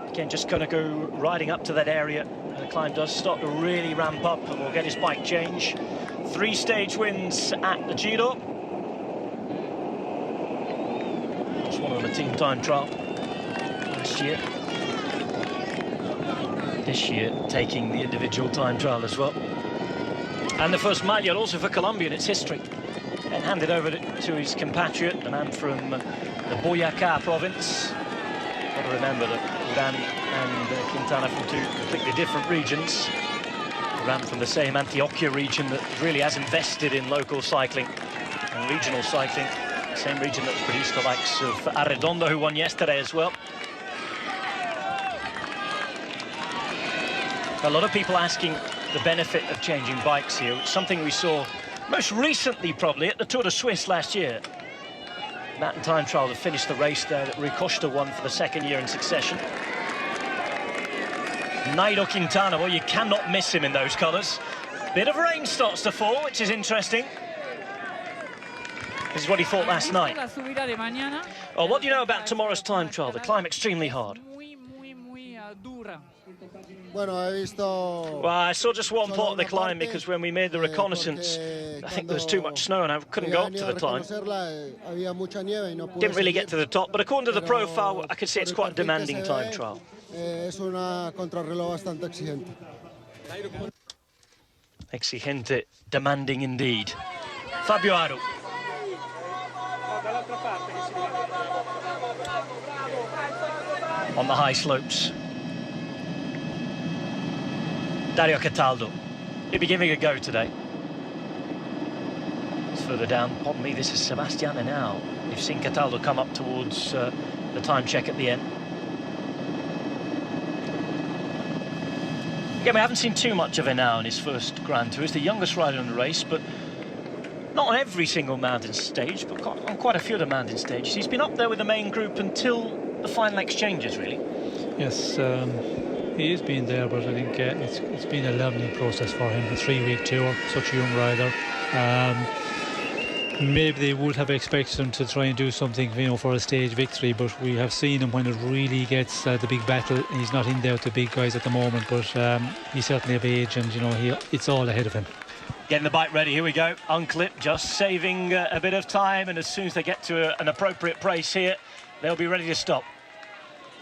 Again, just going to go riding up to that area. The climb does start to really ramp up, and we'll get his bike change. 3 stage wins at the Giro. Just one on the team time trial last year. This year, taking the individual time trial as well. And the first maglia also for Colombia in its history. And handed over to his compatriot, the man from the Boyacá province. Got to remember that Uran and Quintana from 2 completely different regions. Uran from the same Antioquia region that really has invested in local cycling and regional cycling. Same region that's produced the likes of Arredondo, who won yesterday as well. A lot of people asking the benefit of changing bikes here. It's something we saw most recently probably at the Tour de Suisse last year. Mountain time trial to finish the race there that Rui Costa won for the 2nd year in succession. Nigel Quintana, well, you cannot miss him in those colours. Bit of rain starts to fall, which is interesting. This is what he thought last night. Oh, what do you know about tomorrow's time trial? The climb extremely hard. Well, I saw just one part of the climb because when we made the reconnaissance, I think there was too much snow and I couldn't go up to the climb. Didn't really get to the top, but according to the profile, I could see it's quite a demanding time trial. Exigente, demanding indeed. Fabio Aru. On the high slopes. Dario Cataldo. He'll be giving a go today. It's further down. Pardon me, this is Sebastian Henao. You've seen Cataldo come up towards the time check at the end. Again, we haven't seen too much of Henao in his first Grand Tour. He's the youngest rider in the race, but not on every single mountain stage, but on quite a few of the mountain stages. He's been up there with the main group until the final exchanges, really. Yes, he has been there, but I think it's been a learning process for him. A 3-week tour, such a young rider. Maybe they would have expected him to try and do something, for a stage victory, but we have seen him when it really gets the big battle. He's not in there with the big guys at the moment, but he's certainly of age, and it's all ahead of him. Getting the bike ready, here we go. Unclip just saving a bit of time, and as soon as they get to an appropriate pace here, they'll be ready to stop.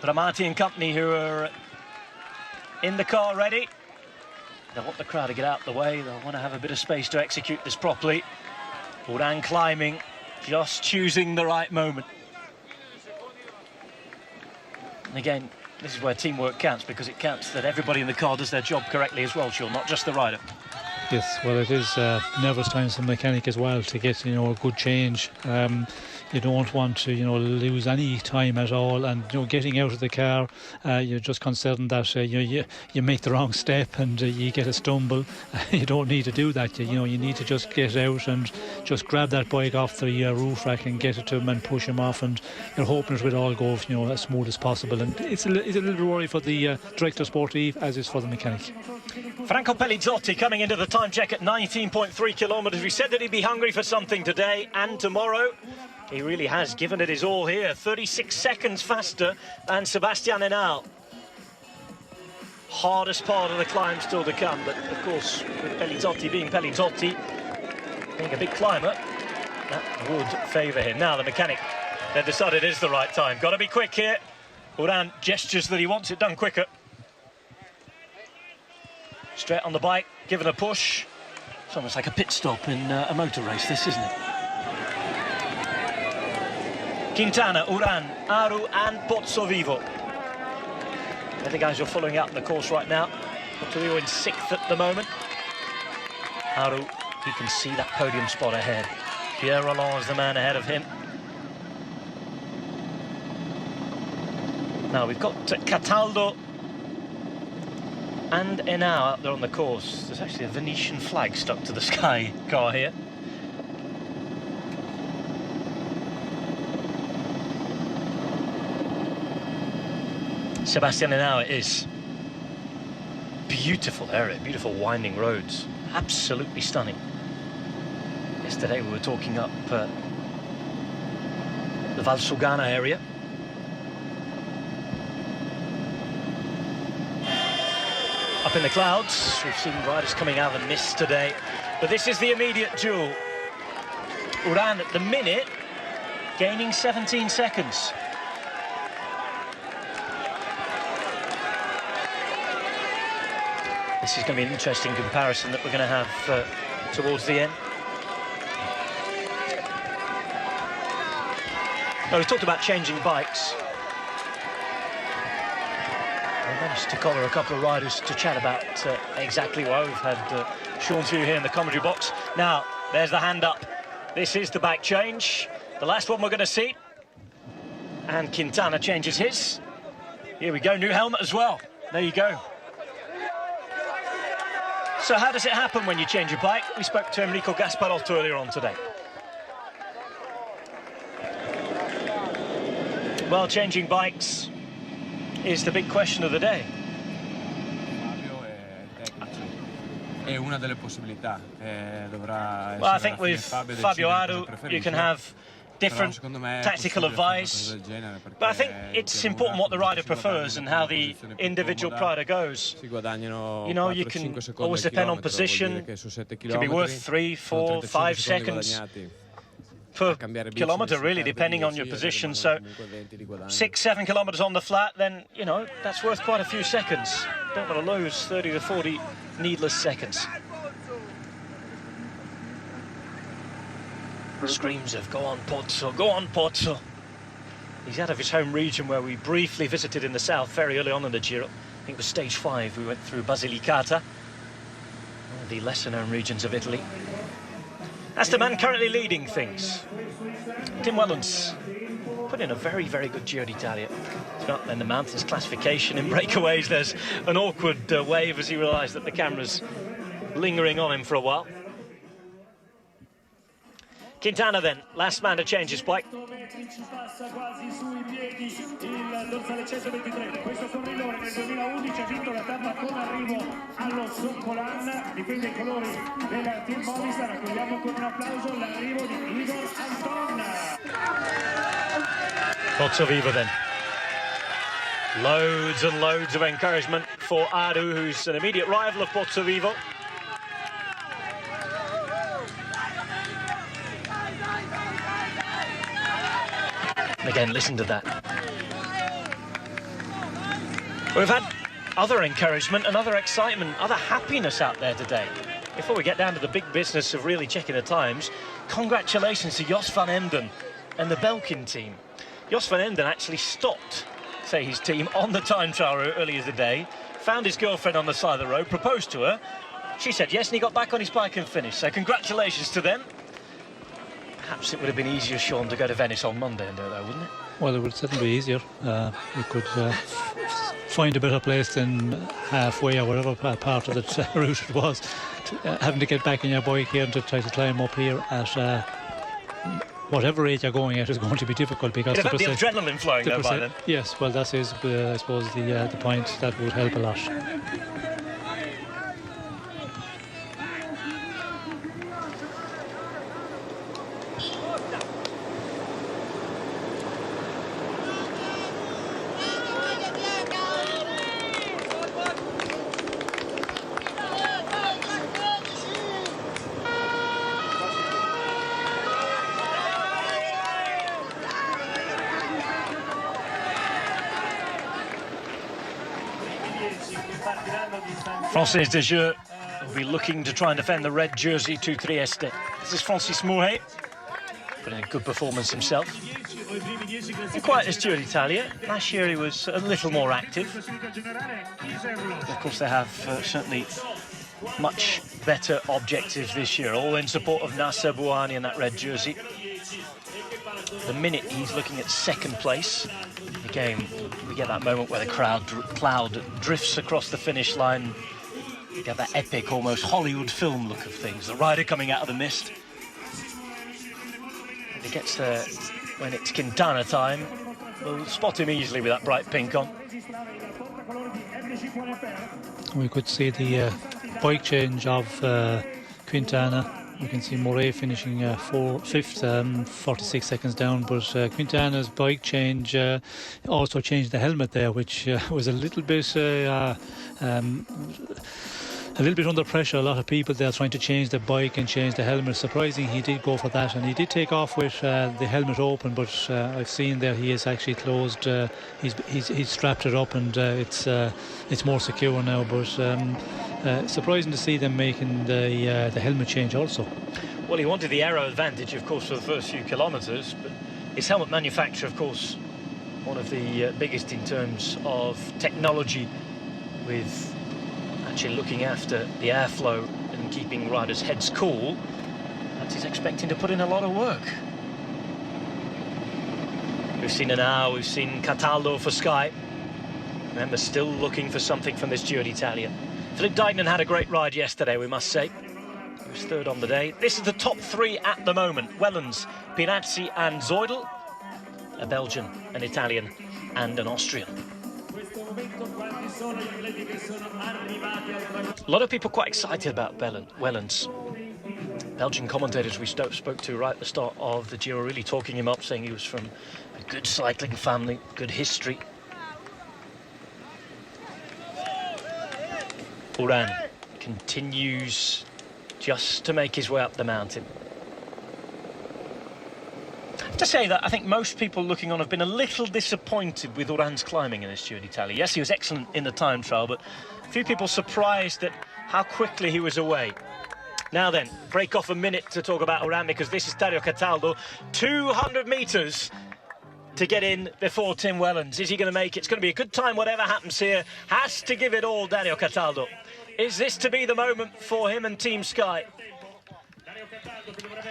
Bramati and company, who are in the car ready. They want the crowd to get out the way. They'll want to have a bit of space to execute this properly. Uran climbing, just choosing the right moment. And again, this is where teamwork counts, because it counts that everybody in the car does their job correctly as well, Sean, not just the rider. Yes, well, it is nervous times for the mechanic as well to get, a good change. You don't want to, lose any time at all, and getting out of the car, you're just concerned that you make the wrong step and you get a stumble. You don't need to do that. You need to just get out and just grab that bike off the roof rack and get it to him and push him off, and you're hoping it will all go, as smooth as possible. And it's a little worry for the director sportive, as is for the mechanic. Franco Pellizotti coming into the time check at 19.3 kilometres. We said that he'd be hungry for something today and tomorrow. He really has given it his all here. 36 seconds faster than Sebastian Henao. Hardest part of the climb still to come, but of course, with Pellizotti being Pellizotti, being a big climber, that would favour him. Now the mechanic, they've decided it is the right time. Got to be quick here. Uran gestures that he wants it done quicker. Straight on the bike, given a push. It's almost like a pit stop in a motor race, this, isn't it? Quintana, Uran, Aru and Pozzovivo. They're the guys who are following out the course right now. Pozzovivo in 6th at the moment. Aru, he can see that podium spot ahead. Pierre Roland is the man ahead of him. Now we've got Cataldo and Henao out there on the course. There's actually a Venetian flag stuck to the sky car here. Sebastian Henao it is. Beautiful area, beautiful winding roads. Absolutely stunning. Yesterday we were talking up the Val Sugana area. Up in the clouds, we've seen riders coming out of the mist today. But this is the immediate duel. Uran at the minute, gaining 17 seconds. This is going to be an interesting comparison that we're going to have towards the end. Now, we talked about changing bikes. I managed to collar a couple of riders to chat about exactly why. We've had Sean's view here in the commentary box. Now, there's the hand up. This is the bike change. The last one we're going to see. And Quintana changes his. Here we go, new helmet as well. There you go. So how does it happen when you change your bike? We spoke to Enrico Gasparotto earlier on today. Well, changing bikes is the big question of the day. Well, I think with Fabio Aru, you can have different tactical advice, but I think it's important what the rider prefers and how the individual rider goes. You know, you can always depend on position. It can be worth 3, 4, 5 seconds per kilometre, really, depending on your position. So 6, 7 kilometres on the flat, then, you know, that's worth quite a few seconds. Don't want to lose 30 to 40 needless seconds. Screams of "Go on, Pozzo, go on, Pozzo." He's out of his home region where we briefly visited in the south very early on in the Giro. I think it was stage 5. We went through Basilicata, one of the lesser-known regions of Italy. That's the man currently leading things. Tim Wellens put in a very, very good Giro d'Italia. In the mountains classification in breakaways, there's an awkward wave as he realised that the camera's lingering on him for a while. Quintana then, last man to change his bike. Il dorsale 123, questo corridore nel 2011 ha vinto la tappa con arrivo allo Soccolan, difende i colori del team Movistar. Accogliamo con un applauso l'arrivo di Igor Anton. Pozzovivo then. Loads and loads of encouragement for Aru, who's an immediate rival of Pozzovivo. Again, listen to that. We've had other encouragement and other excitement, other happiness out there today. Before we get down to the big business of really checking the times, congratulations to Jos van Emden and the Belkin team. Jos van Emden actually stopped, say, his team on the time trial route earlier today, found his girlfriend on the side of the road, proposed to her. She said yes, and he got back on his bike and finished. So congratulations to them. Perhaps it would have been easier, Sean, to go to Venice on Monday and do it, though, wouldn't it? Well, it would certainly be easier. You could find a better place than halfway or whatever part of the route it was. Having to get back in your bike here and to try to climb up here at whatever rate you're going at is going to be difficult because the adrenaline flowing though by then. Yes, well, that is, I suppose, the point that would help a lot. Francis Desjeux will be looking to try and defend the red jersey to Trieste. This is Francis Mouret, put in a good performance himself. Not quite as Giro d'Italia. Last year he was a little more active. Of course, they have certainly much better objectives this year, all in support of Nasser Bouhanni in that red jersey. The minute he's looking at second place. Again, we get that moment where the cloud drifts across the finish line. You get that epic, almost Hollywood film look of things. The rider coming out of the mist. If he gets there when it's Quintana time, we'll spot him easily with that bright pink on. We could see the bike change of Quintana. You can see Moret finishing fifth, 46 seconds down, but Quintana's bike change also changed the helmet there, which was a little bit under pressure. A lot of people there trying to change the bike and change the helmet. Surprising, he did go for that, and he did take off with the helmet open, but I've seen there he is actually closed. He's strapped it up, and it's more secure now, but surprising to see them making the helmet change also. Well, he wanted the aero advantage, of course, for the first few kilometres, but his helmet manufacturer, of course, one of the biggest in terms of technology, with actually looking after the airflow and keeping riders' heads cool, and he's expecting to put in a lot of work. We've seen Henao, we've seen Cataldo for Sky. Remember, still looking for something from this Giro d'Italia. Philippe Dijkman had a great ride yesterday, we must say. He was third on the day. This is the top three at the moment. Wellens, Pirazzi and Zoidel. A Belgian, an Italian and an Austrian. A lot of people quite excited about Wellens. Belgian commentators we spoke to right at the start of the Giro really talking him up, saying he was from a good cycling family, good history. Uran continues just to make his way up the mountain. I have to say that I think most people looking on have been a little disappointed with Uran's climbing in this Giro d'Italia. Yes, he was excellent in the time trial, but a few people surprised at how quickly he was away. Now then, break off a minute to talk about Uran, because this is Dario Cataldo. 200 metres to get in before Tim Wellens. Is he going to make it? It's going to be a good time, whatever happens here. Has to give it all, Dario Cataldo. Is this to be the moment for him and Team Sky?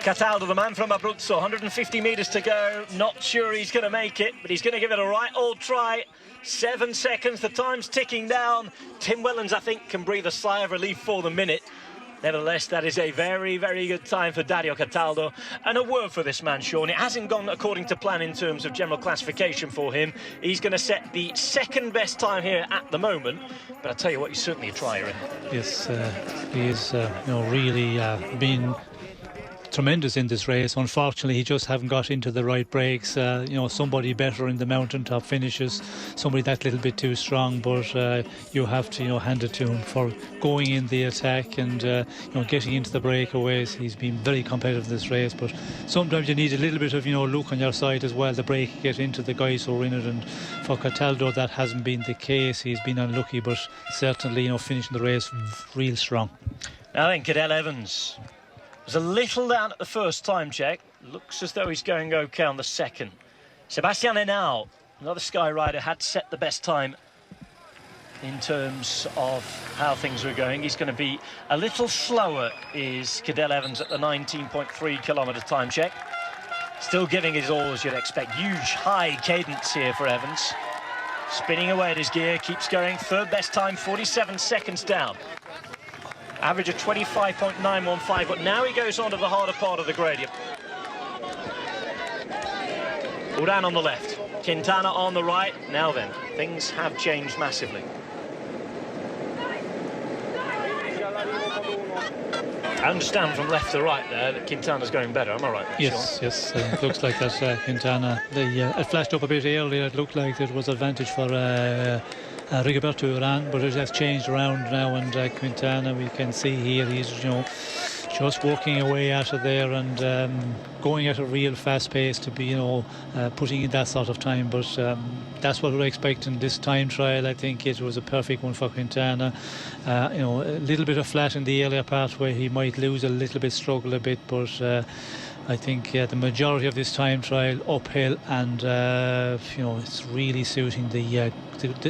Cataldo, the man from Abruzzo, 150 metres to go. Not sure he's going to make it, but he's going to give it a right old try. 7 seconds, the time's ticking down. Tim Wellens, I think, can breathe a sigh of relief for the minute. Nevertheless, that is a very, very good time for Dario Cataldo. And a word for this man, Sean. It hasn't gone according to plan in terms of general classification for him. He's going to set the second best time here at the moment. But I tell you what, he's certainly a trier. Yes, he is really been tremendous in this race. Unfortunately, he just haven't got into the right breaks. Somebody better in the mountaintop finishes, somebody that little bit too strong, but you have to hand it to him for going in the attack and getting into the breakaways. He's been very competitive in this race, but sometimes you need a little bit of luck on your side as well, the break, get into the guys who are in it. And for Cataldo, that hasn't been the case. He's been unlucky, but certainly finishing the race real strong. Now then, Cadel Evans was a little down at the first time check. Looks as though he's going okay on the second. Sebastian Henao, another Sky rider, had set the best time in terms of how things were going. He's going to be a little slower, is Cadel Evans, at the 19.3 kilometre time check. Still giving his all, as you'd expect. Huge high cadence here for Evans. Spinning away at his gear, keeps going. Third best time, 47 seconds down. Average of 25.915, but now he goes on to the harder part of the gradient. Uran on the left, Quintana on the right. Now then, things have changed massively. I understand from left to right there that Quintana's going better, am I right? Yes, Sean? yes, it looks like that Quintana. It flashed up a bit earlier, it looked like it was advantage for Rigoberto Uran, but it has changed around now, and Quintana, we can see here, he's just walking away out of there and going at a real fast pace to be putting in that sort of time. But that's what we're expecting this time trial. I think it was a perfect one for Quintana. A little bit of flat in the earlier part where he might lose a little bit, struggle a bit, but I think the majority of this time trial uphill, and you know, it's really suiting the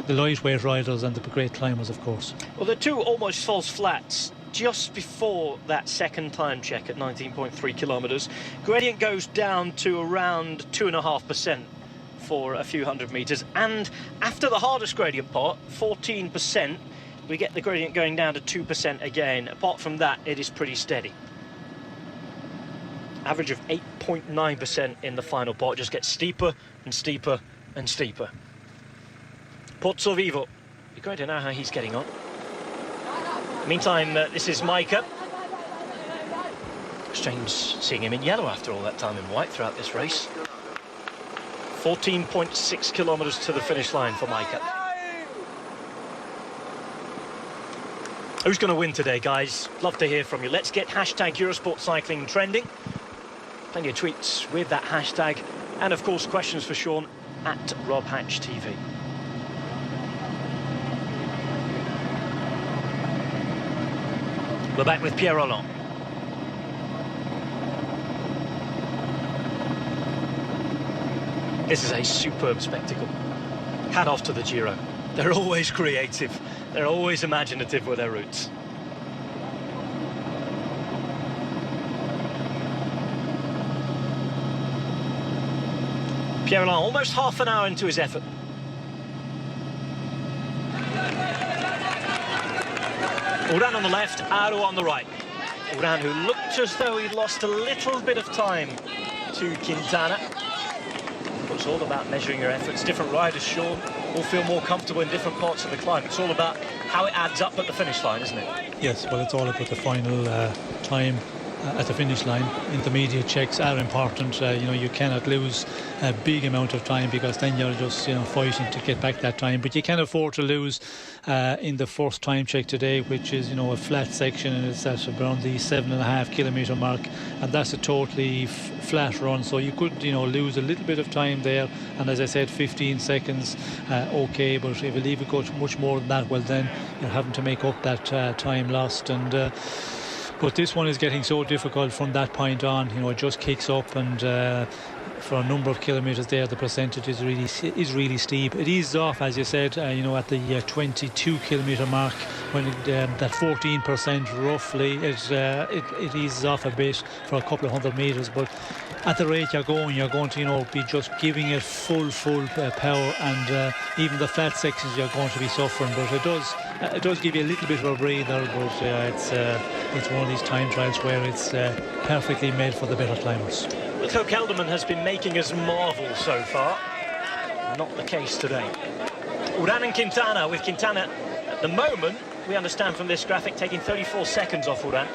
lightweight riders and the great climbers, of course. Well, the two almost false flats just before that second time check at 19.3 kilometres. Gradient goes down to around 2.5% for a few hundred metres, and after the hardest gradient part, 14%, we get the gradient going down to 2% again. Apart from that, it is pretty steady. Average of 8.9% in the final part, just gets steeper and steeper and steeper. Pozzo Vivo, be great to know how he's getting on. Meantime, this is Micah. Strange seeing him in yellow after all that time in white throughout this race. 14.6 kilometres to the finish line for Micah. Who's going to win today, guys? Love to hear from you. Let's get hashtag Eurosport Cycling trending. Plenty of tweets with that hashtag. And, of course, questions for Sean at RobHatchTV. We're back with Pierre Rolland. This is a superb spectacle. Hat off to the Giro. They're always creative. They're always imaginative with their routes. Pierre Rolland almost half an hour into his effort. Uran on the left, Aru on the right. Uran, who looked as though he'd lost a little bit of time to Quintana. It's all about measuring your efforts. Different riders, Sean, will feel more comfortable in different parts of the climb. It's all about how it adds up at the finish line, isn't it? Yes, well, it's all about the final time at the finish line. Intermediate checks are important. You know, you cannot lose a big amount of time, because then you're just, you know, fighting to get back that time. But you can't afford to lose in the first time check today, which is, you know, a flat section, and it's at around the 7.5 kilometre mark, and that's a totally flat run. So you could, you know, lose a little bit of time there, and as I said, 15 seconds, okay. But if you leave it go much more than that, well, then you're having to make up that time lost. And but this one is getting so difficult from that point on. You know, it just kicks up, and for a number of kilometres there, the percentage is really steep. It eases off, as you said, you know, at the 22 kilometre mark, when that 14% roughly, it eases off a bit for a couple of hundred metres. But at the rate you're going to, you know, be just giving it full power, and even the flat sections you're going to be suffering. But it does give you a little bit of a breather. But it's one of these time trials where it's perfectly made for the better climbers. Wilco Kelderman has been making us marvel so far. Not the case today. Uran and Quintana, with Quintana at the moment, we understand from this graphic, taking 34 seconds off Uran.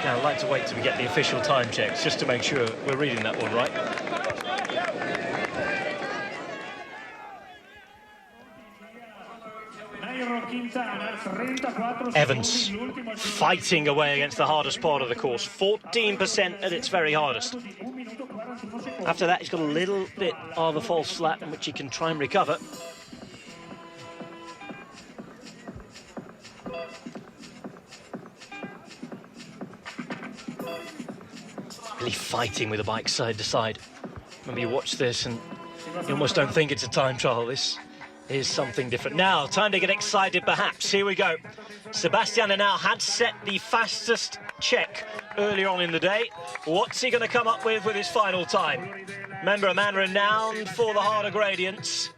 Now, I'd like to wait till we get the official time checks, just to make sure we're reading that one right. Evans fighting away against the hardest part of the course. 14% at its very hardest. After that, he's got a little bit of a false flat in which he can try and recover. Really fighting with the bike side to side. Remember, you watch this and you almost don't think it's a time trial. This is something different. Now, time to get excited, perhaps. Here we go. Sebastian Henao had set the fastest check earlier on in the day. What's he going to come up with his final time? Remember, a man renowned for the harder gradients.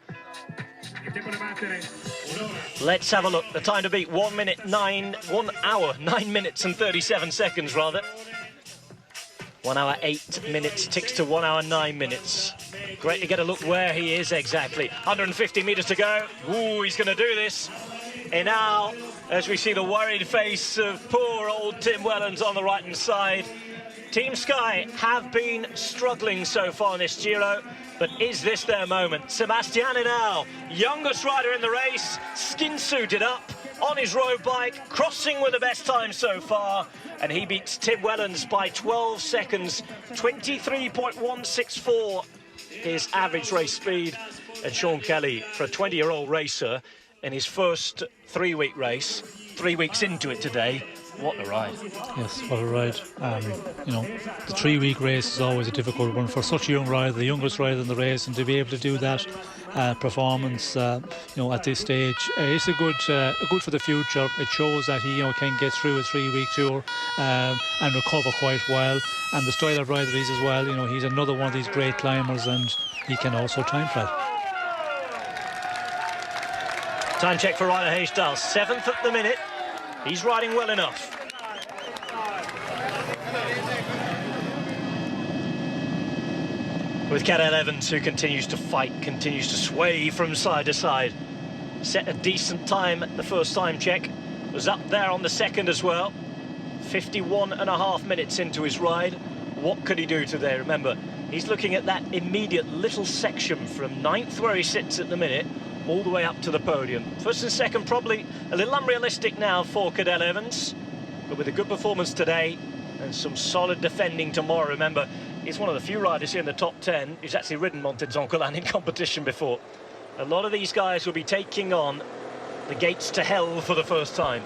Let's have a look. The time to beat 1 hour, 9 minutes and 37 seconds, rather. 1 hour 8 minutes ticks to 1 hour 9 minutes. Great to get a look where he is exactly. 150 metres to go. Ooh, he's going to do this. And now, as we see the worried face of poor old Tim Wellens on the right-hand side. Team Sky have been struggling so far in this Giro, but is this their moment? Sebastian Henao, youngest rider in the race, skin-suited up, on his road bike, crossing with the best time so far, and he beats Tim Wellens by 12 seconds, 23.164 his average race speed. And Sean Kelly, for a 20-year-old racer, in his first 3-week race, 3 weeks into it today. What a ride. Yes, what a ride. You know, the 3-week race is always a difficult one for such a young rider, the youngest rider in the race, and to be able to do that performance, you know, at this stage, it's a good for the future. It shows that he, you know, can get through a 3-week tour and recover quite well. And the style of rider he is as well. You know, he's another one of these great climbers, and he can also time trial. Time check for Ryder Hagedal, 7th at the minute. He's riding well enough. With Cadel Evans, who continues to fight, continues to sway from side to side. Set a decent time at the first time check. Was up there on the second as well. 51.5 minutes into his ride. What could he do today? Remember, he's looking at that immediate little section from 9th, where he sits at the minute, all the way up to the podium. First and second probably a little unrealistic now for Cadel Evans, but with a good performance today and some solid defending tomorrow. Remember, he's one of the few riders here in the top 10 who's actually ridden Monte-Zoncolan in competition before. A lot of these guys will be taking on the gates to hell for the first time.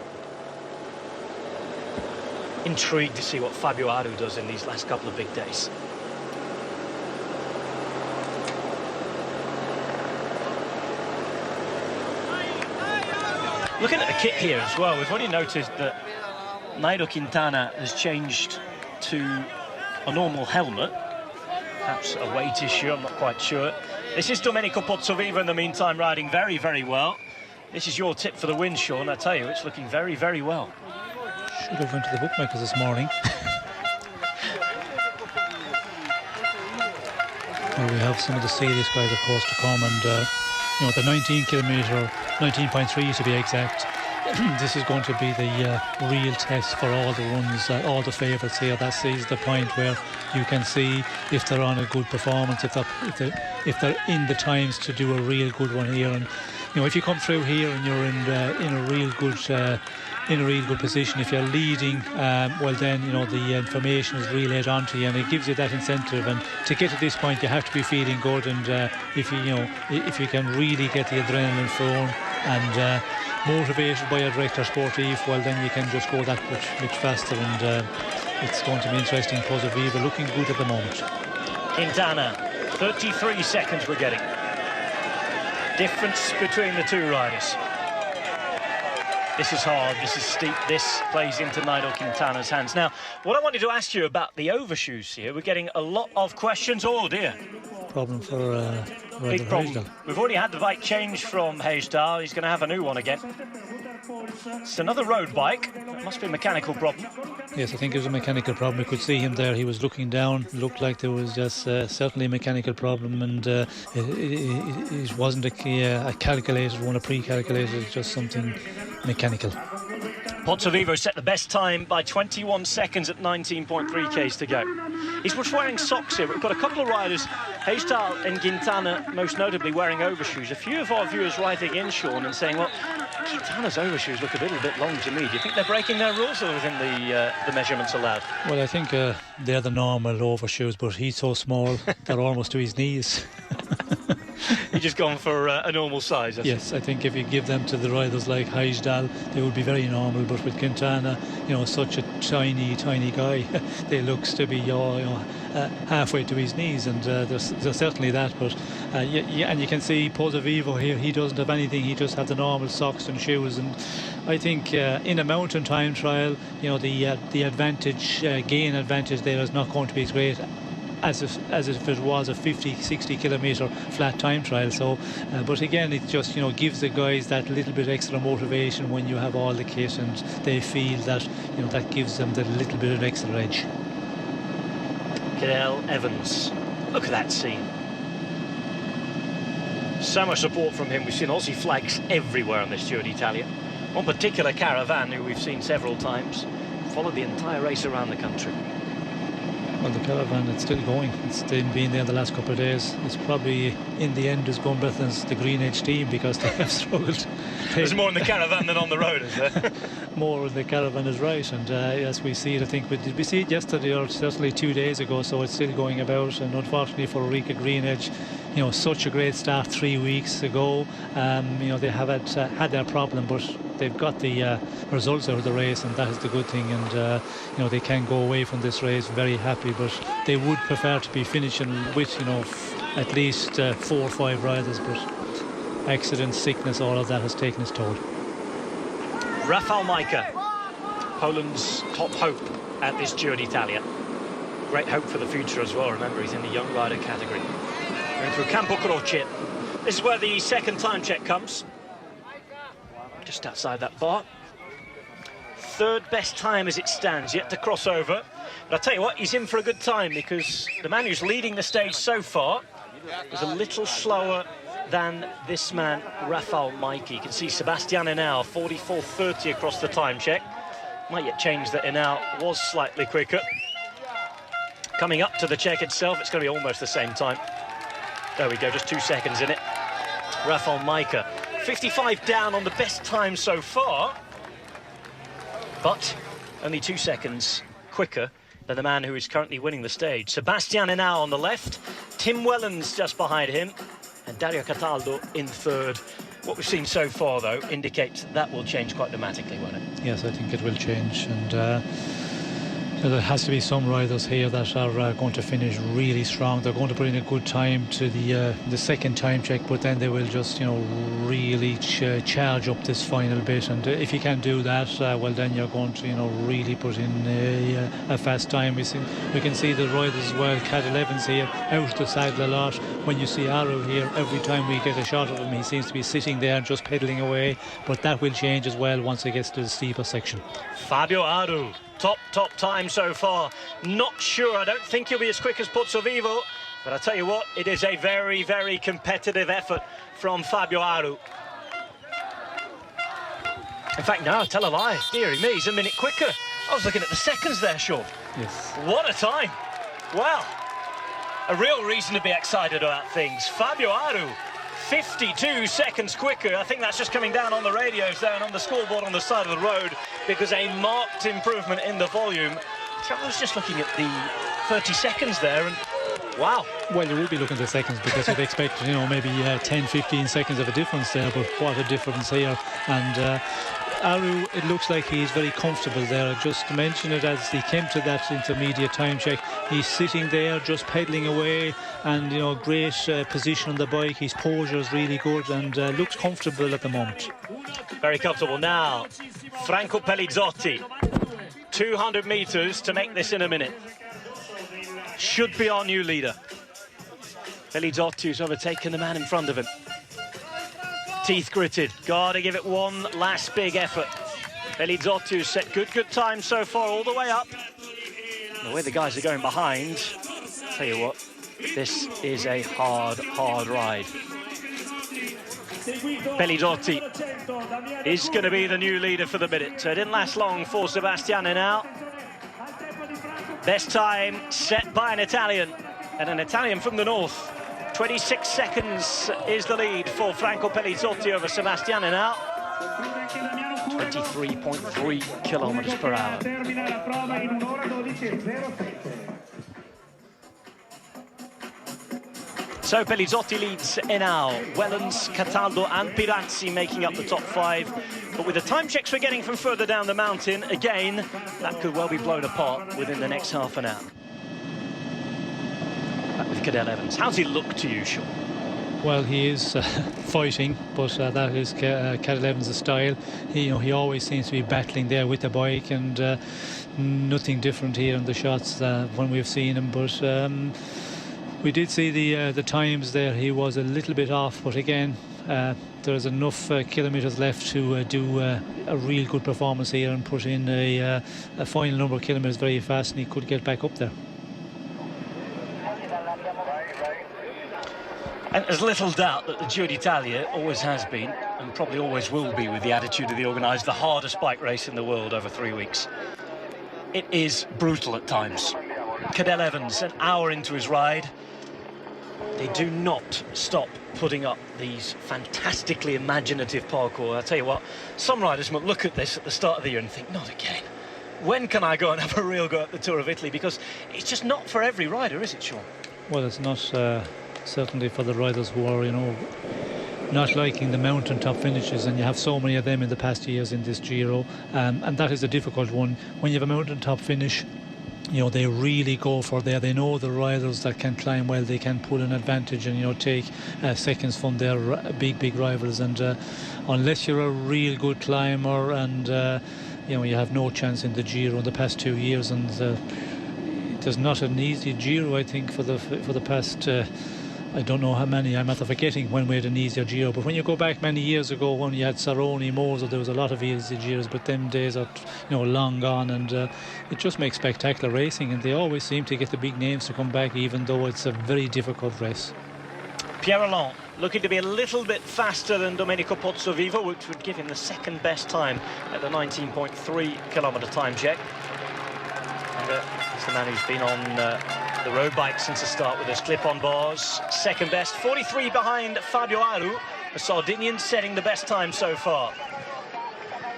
Intrigued to see what Fabio Aru does in these last couple of big days. Looking at the kit here as well, we've already noticed that Nigel Quintana has changed to a normal helmet. Perhaps a weight issue, I'm not quite sure. This is Domenico Pozzovivo in the meantime, riding very, very well. This is your tip for the win, Sean. I tell you, it's looking very, very well. Should have went to the bookmakers this morning. Well, we have some of the serious guys, of course, to come, and you know, the 19-kilometre, 19.3 to be exact. This is going to be the real test for all the ones, all the favourites here. That is the point where you can see if they're on a good performance, if they're in the times to do a real good one here. And you know, if you come through here and you're in a real good position, if you're leading, well then, you know, the information is relayed onto you, and it gives you that incentive. And to get to this point, you have to be feeling good. And if you can really get the adrenaline flowing and motivated by a director sportif, well then you can just go that much faster. And it's going to be interesting. Pozzovivo looking good at the moment. Quintana, 33 seconds we're getting. Difference between the two riders. This is hard, this is steep, this plays into Nigel Quintana's hands. Now, what I wanted to ask you about the overshoes here, we're getting a lot of questions. Oh dear. Problem for big problem. Hagedal. We've already had the bike change from Hagedal. He's going to have a new one again. It's another road bike. It must be a mechanical problem. Yes, I think it was a mechanical problem. We could see him there. He was looking down. It looked like there was just certainly a mechanical problem, and it wasn't a calculated one, a pre-calculated. It's just something mechanical. Pozzovivo set the best time by 21 seconds at 19.3 k's to go. He's wearing socks here. We've got a couple of riders, Hagedal and Quintana, most notably wearing overshoes. A few of our viewers writing in, Sean, and saying, well, Quintana's overshoes look a little bit long to me. Do you think they're breaking their rules or within the measurements allowed? Well, I think they're the normal overshoes, but he's so small, they're almost to his knees. You've just gone for a normal size, yes, I think if you give them to the riders like Hagedal, they would be very normal. But with Quintana, you know, such a tiny guy, they looks to be halfway to his knees, and there's certainly that. But and you can see Pozzovivo here, he doesn't have anything. He just has the normal socks and shoes. And I think in a mountain time trial, you know, the advantage, gain advantage there is not going to be as great as if it was a 50-60 kilometre flat time trial. So but again, it just, you know, gives the guys that little bit extra motivation when you have all the kit, and they feel that, you know, that gives them the little bit of extra edge. Cadel Evans, look at that scene. So much support from him. We've seen Aussie flags everywhere on this Giro d'Italia. One particular caravan who we've seen several times followed the entire race around the country. Well, the caravan, it's still going. It's been there the last couple of days. It's probably in the end is going better than the Green Edge team, because they have struggled. There's more in the caravan than on the road, is there? More in the caravan is right, and as we see it, I think did we see it yesterday or certainly 2 days ago? So it's still going about, and unfortunately for Ulrika Green Edge, you know, such a great start 3 weeks ago. You know, they have had their problem, but they've got the results out of the race, and that is the good thing. And you know, they can go away from this race very happy, but they would prefer to be finishing with, you know, at least 4 or 5 riders. But accident, sickness, all of that has taken its toll. Rafael Micah, Poland's top hope at this Giro d'Italia. Great hope for the future as well. Remember, he's in the young rider category. Going through Campo Croce. This is where the second time check comes. Just outside that bar. Third best time as it stands, yet to cross over. But I'll tell you what, he's in for a good time, because the man who's leading the stage so far is a little slower than this man, Rafael Micah. You can see Sebastian Henao, 44.30 across the time check. Might yet change that Henao was slightly quicker. Coming up to the check itself, it's going to be almost the same time. There we go, just 2 seconds in it. Rafael Micah, 55 down on the best time so far, but only 2 seconds quicker than the man who is currently winning the stage. Sebastian Henao on the left, Tim Wellens just behind him, and Dario Cataldo in third. What we've seen so far, though, indicates that will change quite dramatically, won't it? Yes, I think it will change, and there has to be some riders here that are going to finish really strong. They're going to put in a good time to the second time check, but then they will just, you know, really charge up this final bit. And if you can do that, well, then you're going to, you know, really put in a fast time. We can see the riders as well. Cadel Evans here out the saddle a lot. When you see Aru here, every time we get a shot of him, he seems to be sitting there and just pedaling away. But that will change as well once it gets to the steeper section. Fabio Aru, top time so far. Not sure, I don't think he'll be as quick as Pozzovivo, but I tell you what, it is a very, very competitive effort from Fabio Aru. In fact, no, tell a lie, dearie me, he's a minute quicker. I was looking at the seconds there, Sean. Yes. What a time. Well, a real reason to be excited about things. Fabio Aru, 52 seconds quicker. I think that's just coming down on the radios there and on the scoreboard on the side of the road, because a marked improvement in the volume. I was just looking at the 30 seconds there, and wow. Well, you will be looking at the seconds, because you'd expect, you know, maybe 10-15 seconds of a difference there, but what a difference here. And Aru, it looks like he's very comfortable there. I just mentioned it as he came to that intermediate time check. He's sitting there just pedaling away, and, you know, great position on the bike. His posture is really good, and looks comfortable at the moment. Very comfortable now. Franco Pelizzotti, 200 metres to make this in a minute. Should be our new leader. Pelizzotti, who's overtaken the man in front of him. Teeth gritted, gotta give it one last big effort. Pelizzotti, who's set good time so far, all the way up. The way the guys are going behind, tell you what, this is a hard ride. Pelizzotti is going to be the new leader for the minute. So it didn't last long for Sebastian Henao. Best time set by an Italian, and an Italian from the north. 26 seconds is the lead for Franco Pelizzotti over Sebastian Henao. 23.3 kilometers per hour. So Pelizzotti leads Henao, Wellens, Cataldo and Pirazzi making up the top 5. But with the time checks we're getting from further down the mountain, again, that could well be blown apart within the next half an hour. Back with Cadel Evans. How's he look to you, Sean? Well, he is fighting, but that is Cadel Evans' style. He always seems to be battling there with the bike, and nothing different here in the shots when we've seen him. But we did see the times there. He was a little bit off, but again, there's enough kilometres left to do a real good performance here and put in a final number of kilometres very fast, and he could get back up there. And there's little doubt that the Giro d'Italia always has been, and probably always will be, with the attitude of the organisers, the hardest bike race in the world over 3 weeks. It is brutal at times. Cadel Evans, an hour into his ride, they do not stop putting up these fantastically imaginative parkour. I tell you what, some riders might look at this at the start of the year and think, not again. When can I go and have a real go at the Tour of Italy? Because it's just not for every rider, is it, Sean? Well, it's not certainly for the riders who are, not liking the mountaintop finishes, and you have so many of them in the past years in this Giro, and that is a difficult one. When you have a mountaintop finish, you know, they really go for there. They know the riders that can climb well, they can pull an advantage and, you know, take seconds from their big rivals. And unless you're a real good climber, and you know, you have no chance in the Giro in the past 2 years. And there's not an easy Giro, I think, for the past. I don't know how many. I'm after forgetting when we had an easier Giro. But when you go back many years ago, when you had Saroni, Moser, there was a lot of easy Giros. But them days are, you know, long gone, and it just makes spectacular racing. And they always seem to get the big names to come back, even though it's a very difficult race. Pierre Rolland looking to be a little bit faster than Domenico Pozzovivo, which would give him the second best time at the 19.3 kilometre time check. And he's the man who's been on the road bike since the start with his clip-on bars. Second best, 43 behind Fabio Aru, the Sardinian, setting the best time so far.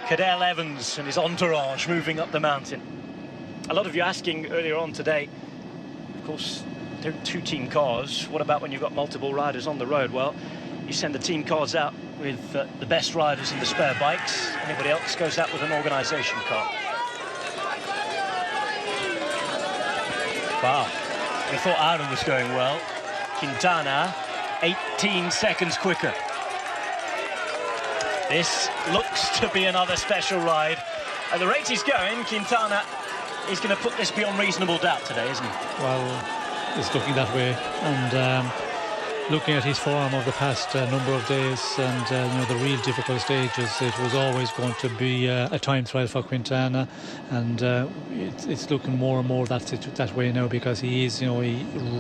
Cadel Evans and his entourage moving up the mountain. A lot of you asking earlier on today, of course, they're 2 team cars. What about when you've got multiple riders on the road? Well, you send the team cars out with the best riders in the spare bikes. Anybody else goes out with an organisation car. Wow. We thought Aru was going well. Quintana, 18 seconds quicker. This looks to be another special ride. At the rate he's going, Quintana is going to put this beyond reasonable doubt today, isn't he? Well, it's looking that way. And looking at his form of the past number of days, and you know, the real difficult stages, it was always going to be a time trial for Quintana, and it's looking more and more that way now, because he is, you know,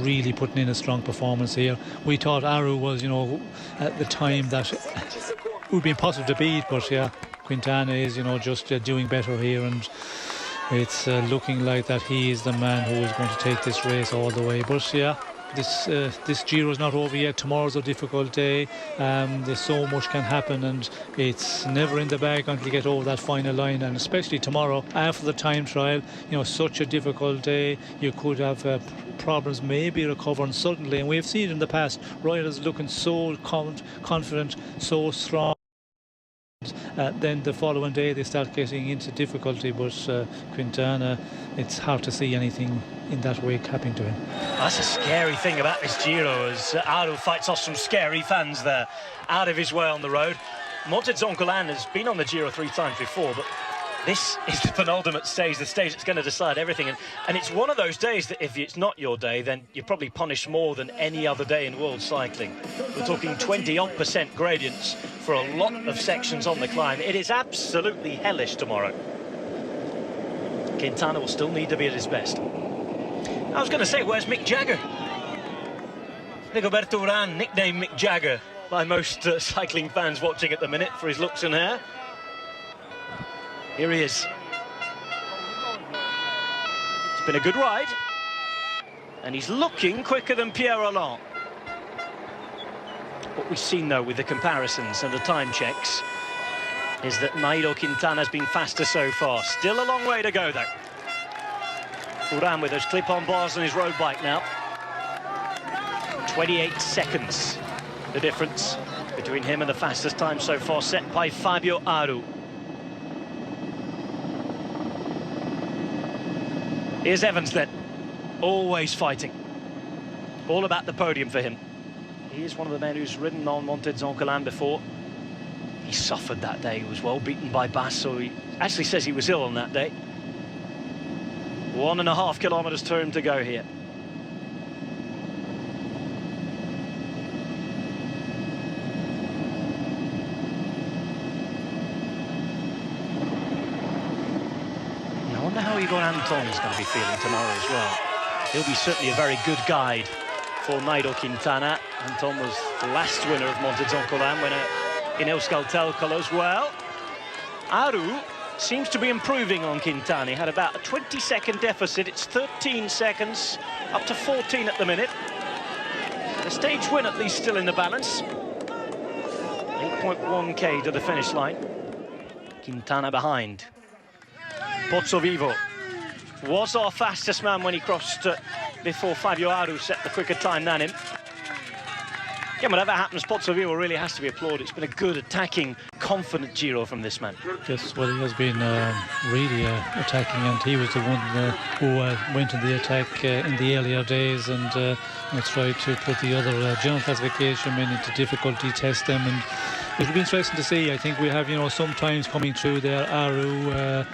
really putting in a strong performance here. We thought Aru was, you know, at the time that it would be impossible to beat, but yeah, Quintana is, you know, just doing better here, and it's looking like that he is the man who is going to take this race all the way. But yeah, this Giro is not over yet. Tomorrow's a difficult day. There's so much can happen, and it's never in the bag until you get over that final line. And especially tomorrow, after the time trial, you know, such a difficult day. You could have problems maybe recovering suddenly, and we have seen it in the past. Riders looking so confident, so strong. Then the following day they start getting into difficulty, but Quintana, it's hard to see anything in that way happening to him. That's a scary thing about this Giro, as Aru fights off some scary fans there, out of his way on the road. Montezoncolan has been on the Giro 3 times before, but this is the penultimate stage, the stage that's going to decide everything. And it's one of those days that if it's not your day, then you're probably punished more than any other day in world cycling. We're talking 20-odd% gradients for a lot of sections on the climb. It is absolutely hellish tomorrow. Quintana will still need to be at his best. I was going to say, where's Mick Jagger? Rigoberto Urán, nicknamed Mick Jagger by most cycling fans watching at the minute for his looks and hair. Here he is. It's been a good ride, and he's looking quicker than Pierre Rolland. What we've seen, though, with the comparisons and the time checks, is that Nigel Quintana has been faster so far. Still a long way to go, though. Urán with those clip-on bars on his road bike now. 28 seconds, the difference between him and the fastest time so far, set by Fabio Aru. Here's Evans then, always fighting. All about the podium for him. He is one of the men who's ridden on Montezoncolan before. He suffered that day. He was well beaten by Basso. He actually says he was ill on that day. 1.5 kilometres to him to go here. I wonder how Igor Anton's going to be feeling tomorrow as well. He'll be certainly a very good guide for Nigel Quintana. Anton was the last winner of Montezoncolan, winner in Euskaltel colours. Well, Aru seems to be improving on Quintana. He had about a 20-second deficit. It's 13 seconds, up to 14 at the minute. The stage win at least still in the balance. 8.1k to the finish line. Quintana behind. Pozzovivo was our fastest man when he crossed before Fabio Aru set the quicker time than him. Yeah, whatever happens, Pozzovivo really has to be applauded. It's been a good, attacking, confident Giro from this man. Yes, well, he has been really attacking, and he was the one who went in the attack in the earlier days and tried to put the other general classification men into difficulty, test them, and it will be interesting to see. I think we have, sometimes coming through there, Aru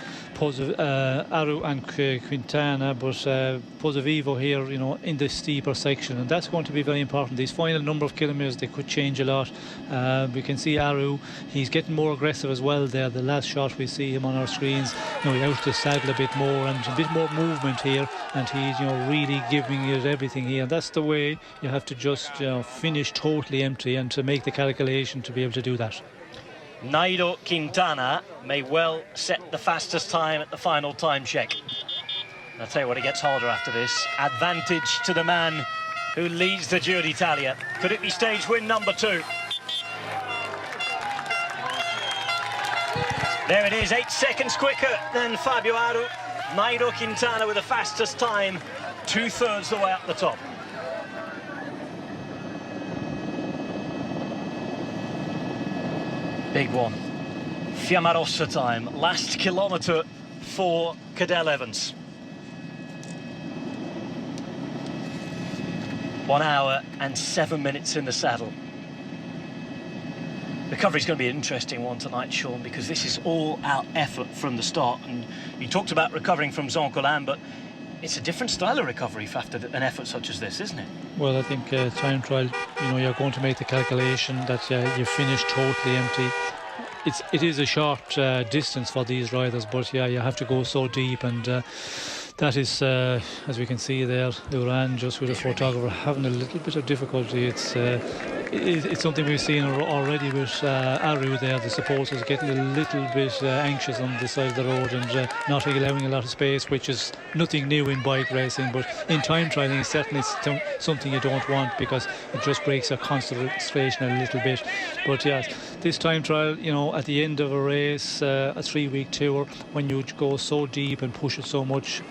and Quintana, but Pozzovivo here, in the steeper section, and that's going to be very important. These final number of kilometres, they could change a lot. We can see Aru, he's getting more aggressive as well there. The last shot we see him on our screens, he's out to saddle a bit more and a bit more movement here, and he's really giving it everything here. And that's the way you have to just finish totally empty and to make the calculation to be able to do that. Nigel Quintana may well set the fastest time at the final time check. And I'll tell you what, it gets harder after this. Advantage to the man who leads the Giro d'Italia. Could it be stage win number 2? There it is, 8 seconds quicker than Fabio Aru. Nigel Quintana with the fastest time, 2/3 the way up the top. Big one. Fiammarossa time, last kilometre for Cadel Evans. 1 hour and 7 minutes in the saddle. Recovery's going to be an interesting one tonight, Sean, because this is all-out effort from the start. And you talked about recovering from Zoncolan, but it's a different style of recovery after an effort such as this, isn't it? Well, I think time trial, you're going to make the calculation that you finish totally empty. It is a short distance for these riders, but yeah, you have to go so deep, and that is, as we can see there, Uran just with a photographer having a little bit of difficulty. It's something we've seen already with Aru there. The supporters getting a little bit anxious on the side of the road and not allowing a lot of space, which is nothing new in bike racing, but in time trialing it's certainly something you don't want, because it just breaks your concentration a little bit. But yeah, this time trial, at the end of a race, a 3-week tour, when you go so deep and push it so much,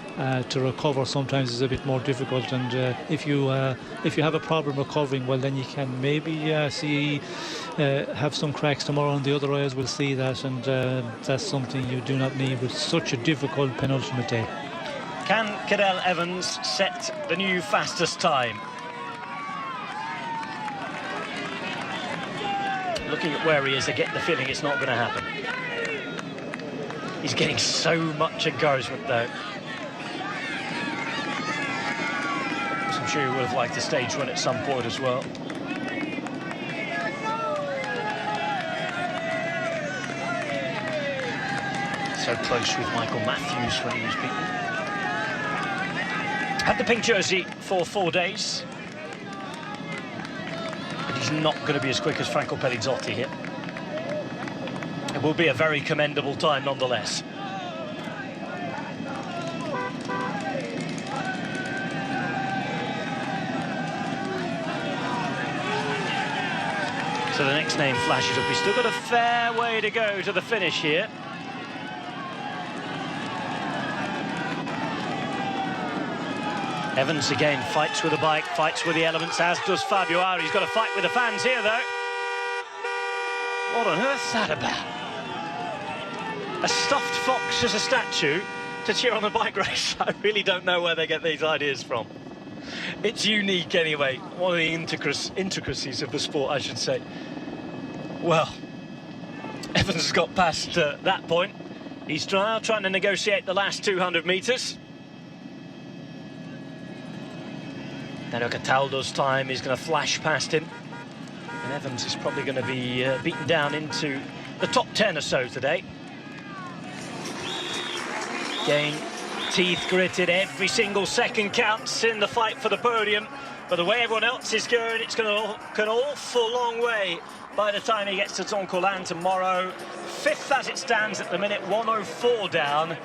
to recover sometimes is a bit more difficult, and if you have a problem recovering, well, then you can maybe have some cracks tomorrow, and the other riders will see that, and that's something you do not need with such a difficult penultimate day. Can Cadel Evans set the new fastest time? Looking at where he is, I get the feeling it's not going to happen. He's getting so much encouragement, though. I'm sure he would have liked a stage run at some point as well. So close with Michael Matthews when he was beaten. Had the pink jersey for 4 days. But he's not going to be as quick as Franco Pelizzotti here. It will be a very commendable time nonetheless. So the next name flashes up. He's still got a fair way to go to the finish here. Evans again fights with the bike, fights with the elements, as does Fabio Aru. He's got to fight with the fans here, though. What on earth's that about? A stuffed fox as a statue to cheer on the bike race. I really don't know where they get these ideas from. It's unique anyway, one of the intricacies of the sport, I should say. Well, Evans has got past that point. He's now trying to negotiate the last 200 metres. Now Cataldo's time is going to flash past him. And Evans is probably going to be beaten down into the top 10 or so today. Again, teeth gritted, every single second counts in the fight for the podium. But the way everyone else is going, it's going to an awful long way by the time he gets to Zoncolan tomorrow. 5th as it stands at the minute, 1:04 down.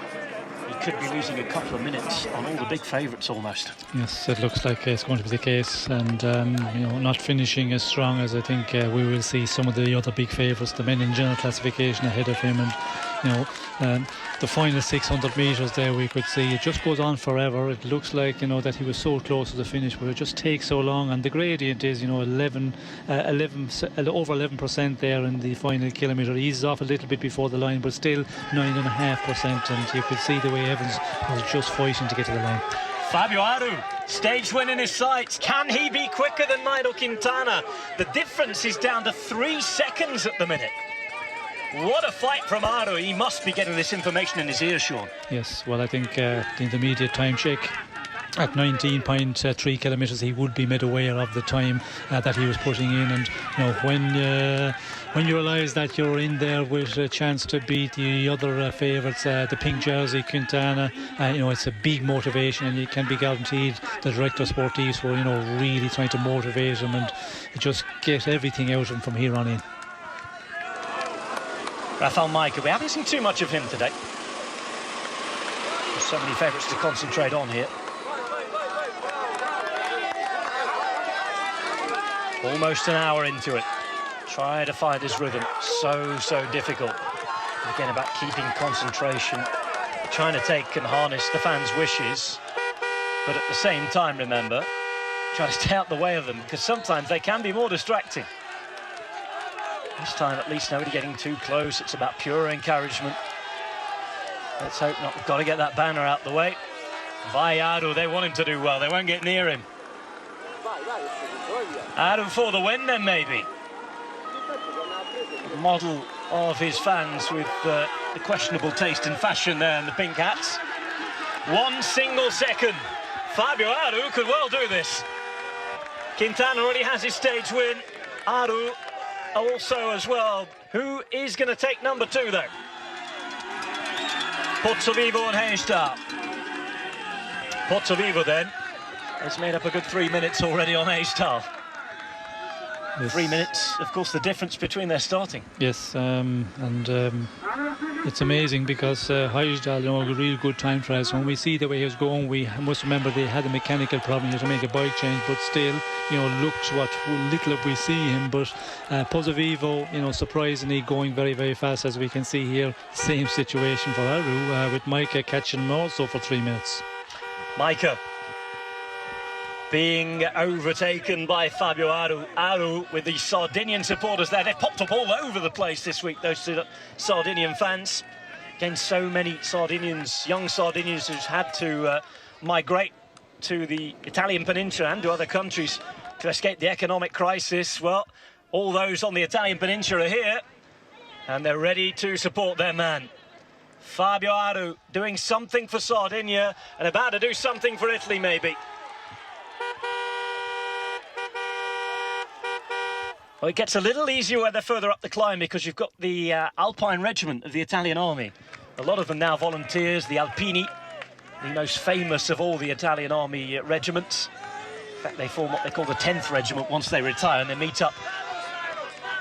He could be losing a couple of minutes on all the big favourites almost. Yes, it looks like it's going to be the case, and not finishing as strong as I think we will see some of the other big favourites, the men in general classification ahead of him, and you know, the final 600 metres there, we could see it just goes on forever. It looks like, you know, that he was so close to the finish, but it just takes so long. And the gradient is, you know, over 11% there in the final kilometre. Eases off a little bit before the line, but still 9.5%. And you could see the way Evans was just fighting to get to the line. Fabio Aru, stage win in his sights. Can he be quicker than Nigel Quintana? The difference is down to 3 seconds at the minute. What a fight from Aru. He must be getting this information in his ear, Sean. Yes, well, I think the intermediate time check at 19.3 kilometres, he would be made aware of the time that he was putting in. And, you know, when you realise that you're in there with a chance to beat the other favourites, the pink jersey, Quintana, you know, it's a big motivation, and you can be guaranteed the director sportives were, you know, really trying to motivate him and just get everything out of him from here on in. Rafael Micah, we haven't seen too much of him today. There's so many favourites to concentrate on here. Almost an hour into it. Try to find his rhythm. So difficult. Again, about keeping concentration, trying to take and harness the fans' wishes, but at the same time, remember, try to stay out the way of them, because sometimes they can be more distracting. This time, at least, nobody getting too close. It's about pure encouragement. Let's hope not. We've got to get that banner out the way. Aru, they want him to do well. They won't get near him. Aru for the win, then, maybe. Model of his fans with the questionable taste and fashion there in the pink hats. 1 single second. Fabio Aru could well do this. Quintana already has his stage win. Aru also as well. Who is going to take number 2, though? Pozzovivo and Heimstal. Pozzovivo, then, has made up a good 3 minutes already on Heimstal. Yes. 3 minutes, of course, the difference between their starting. Yes, it's amazing because Heimstal, you know, a real good time trials. When we see the way he was going, we must remember they had a mechanical problem. You had to make a bike change, but still, you know, look what little we see him. But Pozzovivo, you know, surprisingly going very fast, as we can see here. Same situation for Aru, with Micah catching him also for 3 minutes. Micah being overtaken by Fabio Aru. Aru with the Sardinian supporters there. They've popped up all over the place this week, those Sardinian fans. Again, so many Sardinians, young Sardinians, who's had to migrate to the Italian peninsula and to other countries to escape the economic crisis. Well, all those on the Italian peninsula are here, and they're ready to support their man. Fabio Aru doing something for Sardinia and about to do something for Italy, maybe. Well, it gets a little easier when they're further up the climb, because you've got the Alpine Regiment of the Italian Army. A lot of them now volunteers, the Alpini, the most famous of all the Italian Army regiments. In fact, they form what they call the 10th Regiment once they retire, and they meet up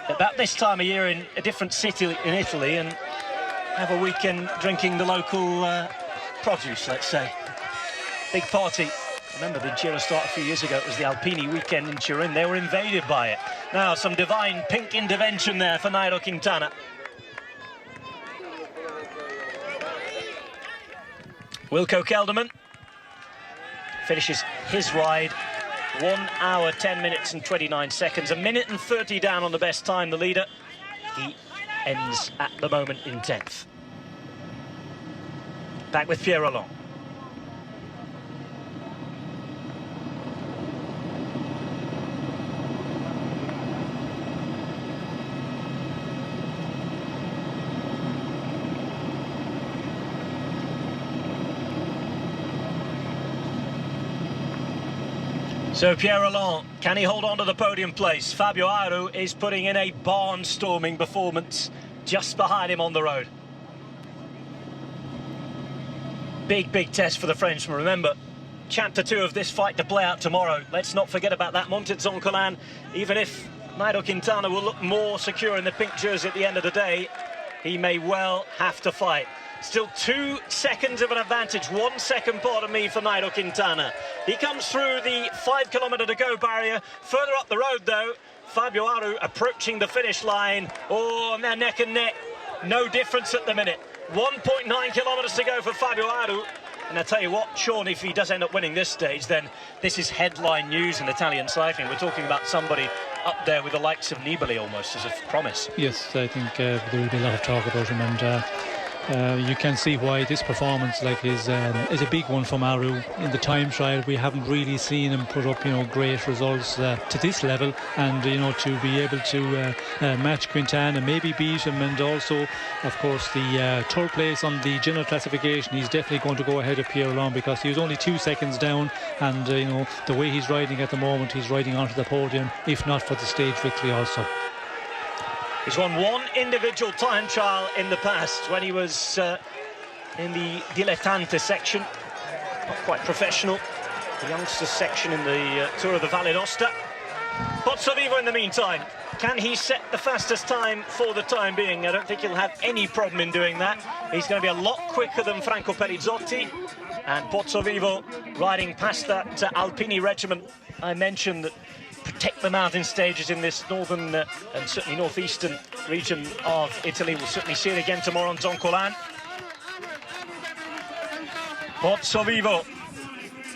about this time of year in a different city in Italy and have a weekend drinking the local produce, let's say. Big party. Remember the Giro start a few years ago, it was the Alpini weekend in Turin. They were invaded by it. Now, some divine pink intervention there for Nigel Quintana. Wilco Kelderman finishes his ride 1 hour, 10 minutes and 29 seconds. 1 minute and 30 down on the best time, the leader. He ends at the moment in 10th. Back with Pierre Roland. So Pierre Roland, can he hold on to the podium place? Fabio Aru is putting in a barnstorming performance just behind him on the road. Big test for the Frenchman. Remember, chapter 2 of this fight to play out tomorrow. Let's not forget about that Montezon-Colan. Even if Nigel Quintana will look more secure in the pink jersey at the end of the day, he may well have to fight. Still 2 seconds of an advantage, 1 second, pardon me, for Nigel Quintana. He comes through the 5 kilometre to go barrier. Further up the road, though, Fabio Aru approaching the finish line. Oh, and they're neck and neck. no difference at the minute. 1.9 kilometres to go for Fabio Aru. And I tell you what, Sean, if he does end up winning this stage, then this is headline news in Italian cycling. We're talking about somebody up there with the likes of Nibali almost as a promise. Yes, I think there will be a lot of talk about him, and you can see why this performance is a big one from Aru. In the time trial, we haven't really seen him put up great results to this level, and to be able to match Quintana, maybe beat him, and also of course the third place on the general classification. He's definitely going to go ahead of Pierre Long because he was only 2 seconds down, and the way he's riding at the moment, he's riding onto the podium, if not for the stage victory also. He's won one individual time trial in the past when he was in the Dilettante section, not quite professional, the youngsters section in the Tour of the Valle d'Aosta. Pozzovivo in the meantime, can he set the fastest time for the time being? I don't think he'll have any problem in doing that. He's going to be a lot quicker than Franco Perizzotti, and Pozzovivo riding past that Alpini regiment I mentioned that protect the mountain stages in this northern and certainly northeastern region of Italy. We'll certainly see it again tomorrow on Zoncolan. Pozzovivo,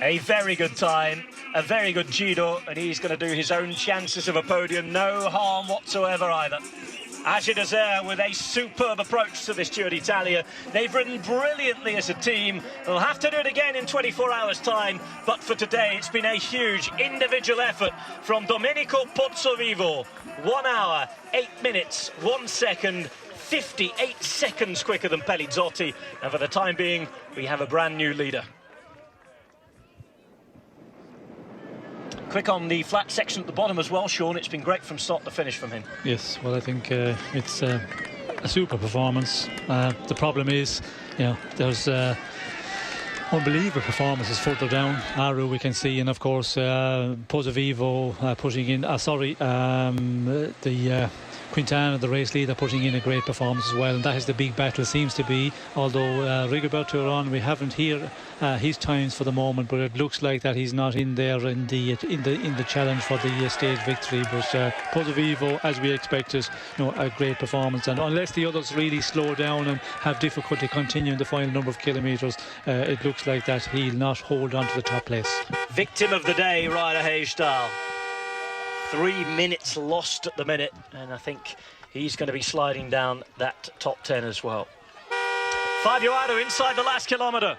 a very good time, a very good Giro, and he's going to do his own chances of a podium. No harm whatsoever either. Agi Dessert with a superb approach to this Giro d'Italia. They've ridden brilliantly as a team. They'll have to do it again in 24 hours' time, but for today it's been a huge individual effort from Domenico Pozzovivo. 1 hour, 8 minutes, 1 second, 58 seconds quicker than Pelizzotti, and for the time being we have a brand new leader. Quick on the flat section at the bottom as well, Sean. It's been great from start to finish from him. Yes, well, I think it's a super performance. The problem is, there's unbelievable performances further down. Aru we can see, and of course Pozzovivo putting in, the Quintana, the race leader, putting in a great performance as well, and that is the big battle seems to be. Although Rigoberto Urán, we haven't here his times for the moment, but it looks like that he's not in there in the challenge for the stage victory. But Pozzovivo, as we expected, a great performance, and unless the others really slow down and have difficulty continuing the final number of kilometres, it looks like that he'll not hold on to the top place. Victim of the day, Ryder Hagedal. 3 minutes lost at the minute, and I think he's going to be sliding down that top 10 as well. Fabio Aru inside the last kilometre.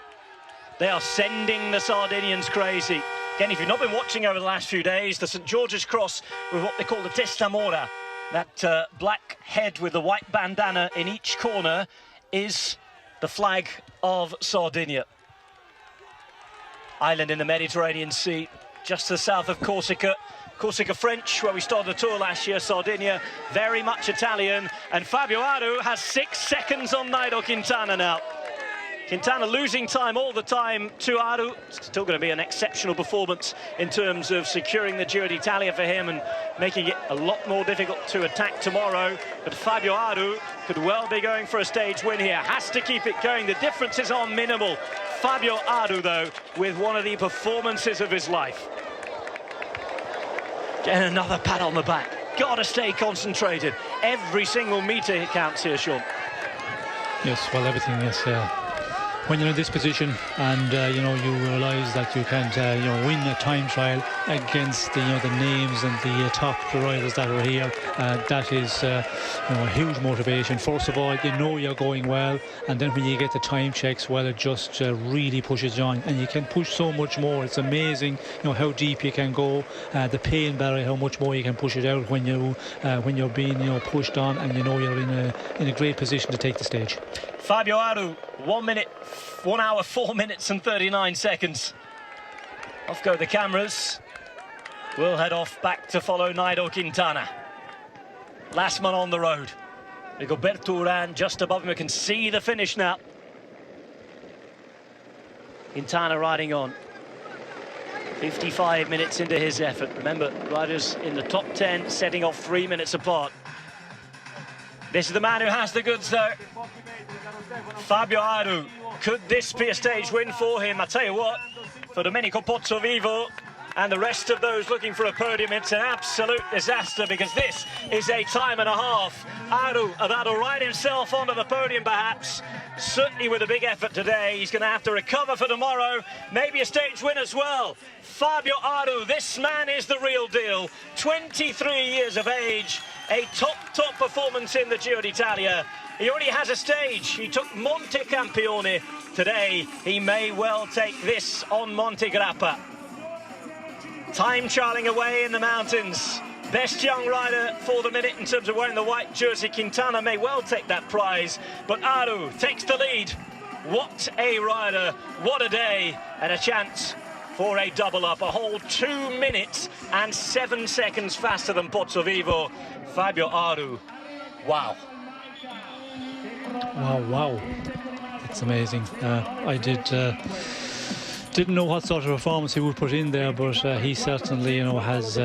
They are sending the Sardinians crazy. Again, if you've not been watching over the last few days, the St George's Cross with what they call the Testa Mora, that black head with the white bandana in each corner, is the flag of Sardinia. Island in the Mediterranean Sea, just to the south of Corsica. Corsica French, where we started the tour last year. Sardinia, very much Italian. And Fabio Aru has 6 seconds on Nigel Quintana now. Quintana losing time all the time to Aru. Still going to be an exceptional performance in terms of securing the Giro d'Italia for him and making it a lot more difficult to attack tomorrow. But Fabio Aru could well be going for a stage win here. Has to keep it going. The differences are minimal. Fabio Aru, though, with one of the performances of his life. Getting another pat on the back. Got to stay concentrated. Every single metre counts here, Sean. Yes, well, everything is. When you're in this position and you realise that you can't win a time trial against the names and the top riders that are here, that is a huge motivation. First of all, you're going well, and then when you get the time checks, well, it just really pushes you on, and you can push so much more. It's amazing, how deep you can go. The pain barrier, how much more you can push it out when you're being pushed on, and you're in a great position to take the stage. Fabio Aru, 1 hour, 4 minutes and 39 seconds. Off go the cameras. We'll head off back to follow Nigel Quintana. Last man on the road. Rigoberto Urán just above him. We can see the finish now. Quintana riding on. 55 minutes into his effort. Remember, riders in the top 10 setting off 3 minutes apart. This is the man who has the goods, though. Fabio Aru. Could this be a stage win for him? I tell you what, for Domenico Pozzovivo, and the rest of those looking for a podium, it's an absolute disaster because this is a time and a half. Aru about to ride himself onto the podium perhaps, certainly with a big effort today. He's going to have to recover for tomorrow, maybe a stage win as well. Fabio Aru, this man is the real deal. 23 years of age, a top performance in the Giro d'Italia. He already has a stage. He took Monte Campione today. He may well take this on Monte Grappa. Time trialing away in the mountains. Best young rider for the minute in terms of wearing the white jersey. Quintana may well take that prize, but Aru takes the lead. What a rider, what a day, and a chance for a double up. A whole 2 minutes and 7 seconds faster than Pozzovivo. Fabio Aru, wow. Wow. It's amazing. I didn't know what sort of performance he would put in there, but he certainly, has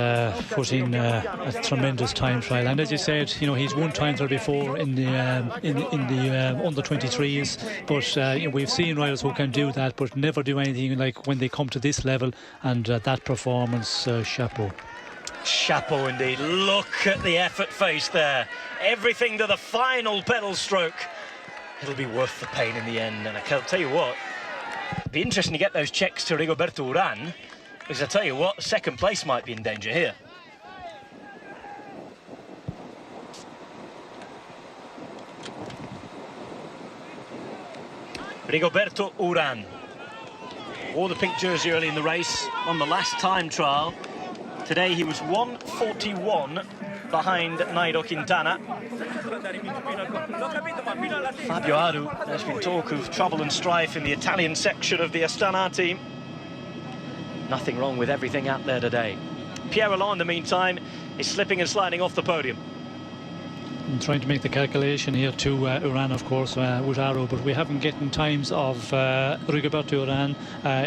put in a tremendous time trial. And as you said, he's won time trial before in the under 23s, but we've seen riders who can do that, but never do anything like when they come to this level. And that performance, chapeau. Chapeau indeed. Look at the effort face there. Everything to the final pedal stroke. It'll be worth the pain in the end, and I can tell you what. It'd be interesting to get those checks to Rigoberto Urán, because I tell you what, second place might be in danger here. Rigoberto Urán wore the pink jersey early in the race on the last time trial. Today he was 1:41 behind Nigel Quintana. Fabio Aru, there's been talk of trouble and strife in the Italian section of the Astana team. Nothing wrong with everything out there today. Pierre Rolland, in the meantime, is slipping and sliding off the podium. I'm trying to make the calculation here to Urán, of course, with Aru, but we haven't gotten times of Rigoberto Urán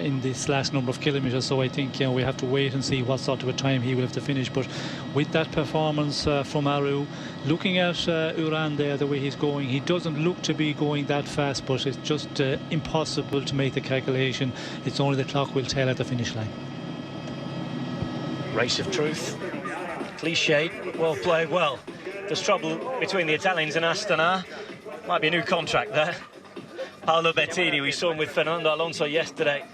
in this last number of kilometres, so I think we have to wait and see what sort of a time he will have to finish. But with that performance from Aru, looking at Urán there, the way he's going, he doesn't look to be going that fast, but it's just impossible to make the calculation. It's only the clock will tell at the finish line. Race of truth, cliched, well played, well. There's trouble between the Italians and Astana. Might be a new contract there. Paolo Bettini, we saw him with Fernando Alonso yesterday.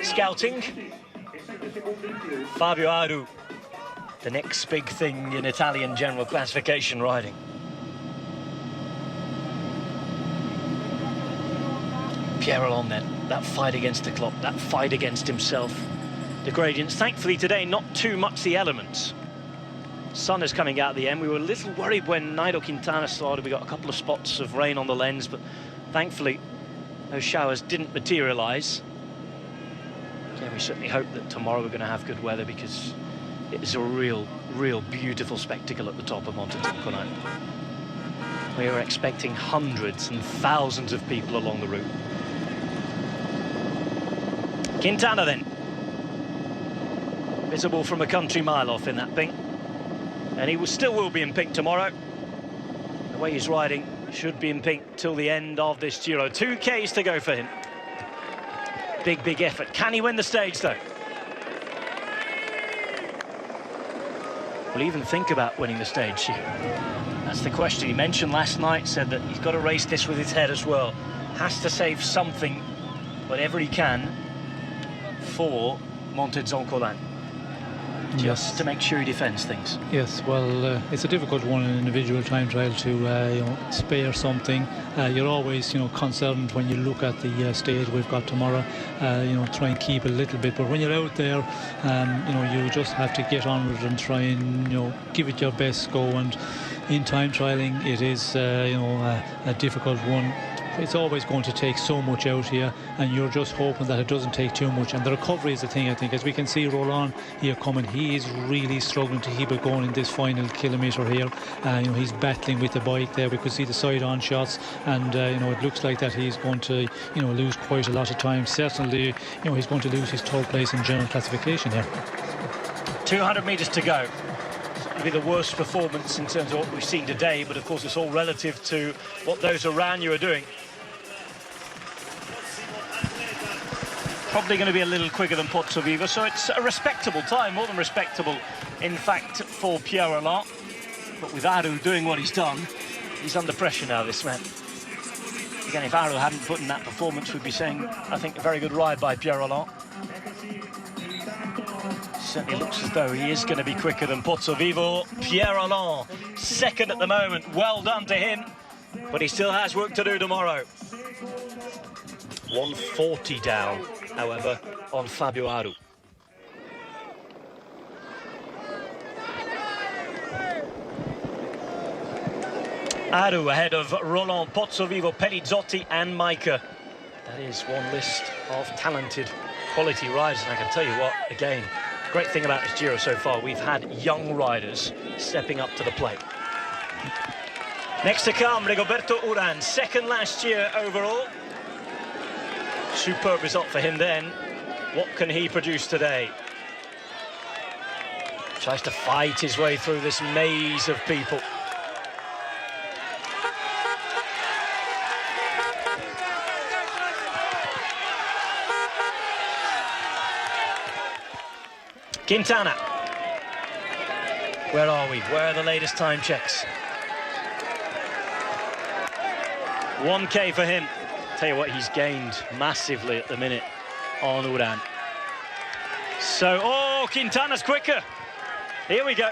Scouting. Fabio Aru, the next big thing in Italian general classification riding. Pierre Rolland then, that fight against the clock, that fight against himself. The gradients, thankfully today, not too much the elements. Sun is coming out at the end. We were a little worried when Nigel Quintana started. We got a couple of spots of rain on the lens, but thankfully those showers didn't materialise. Yeah, we certainly hope that tomorrow we're going to have good weather, because it is a real beautiful spectacle at the top of Monte Campione. We are expecting hundreds and thousands of people along the route. Quintana then, visible from a country mile off in that pink. And he still will be in pink tomorrow. The way he's riding should be in pink till the end of this Giro. 2 Ks to go for him. Big effort. Can he win the stage, though? Will he even think about winning the stage? That's the question. He mentioned last night, said that he's got to race this with his head as well. Has to save something, whatever he can, for Monte Zoncolan. Just to make sure he defends things. Yes, well, it's a difficult one in an individual time trial to spare something. You're always concerned when you look at the stage we've got tomorrow. Try and keep a little bit, but when you're out there, you just have to get on with it and try and give it your best go. And in time trialing, it is a difficult one. It's always going to take so much out here, and you're just hoping that it doesn't take too much. And the recovery is the thing, I think. As we can see Rolland here coming, he is really struggling to keep it going in this final kilometre here. He's battling with the bike there. We could see the side-on shots, and it looks like that he's going to lose quite a lot of time. Certainly, he's going to lose his third place in general classification here. 200 metres to go. Be the worst performance in terms of what we've seen today, but of course it's all relative to what those around you are doing. probably going to be a little quicker than Pozzovivo, so it's a respectable time, more than respectable, in fact, for Pierre Roland. But with Aru doing what he's done, he's under pressure now, this man. Again, if Aru hadn't put in that performance, we'd be saying, I think, a very good ride by Pierre Roland. Certainly looks as though he is going to be quicker than Pozzovivo. Pierre Roland, second at the moment. Well done to him, but he still has work to do tomorrow. 140 down, however, on Fabio Aru. Aru ahead of Roland, Pozzovivo, Pelizzotti and Micah. That is one list of talented, quality riders, and I can tell you what, again, great thing about this Giro so far, we've had young riders stepping up to the plate. Next to come, Rigoberto Urán, second last year overall. Superb result for him then. What can he produce today? Tries to fight his way through this maze of people. Quintana. Where are we? Where are the latest time checks? 1K for him. Tell you what, he's gained massively at the minute on Urán. So, oh, Quintana's quicker. Here we go.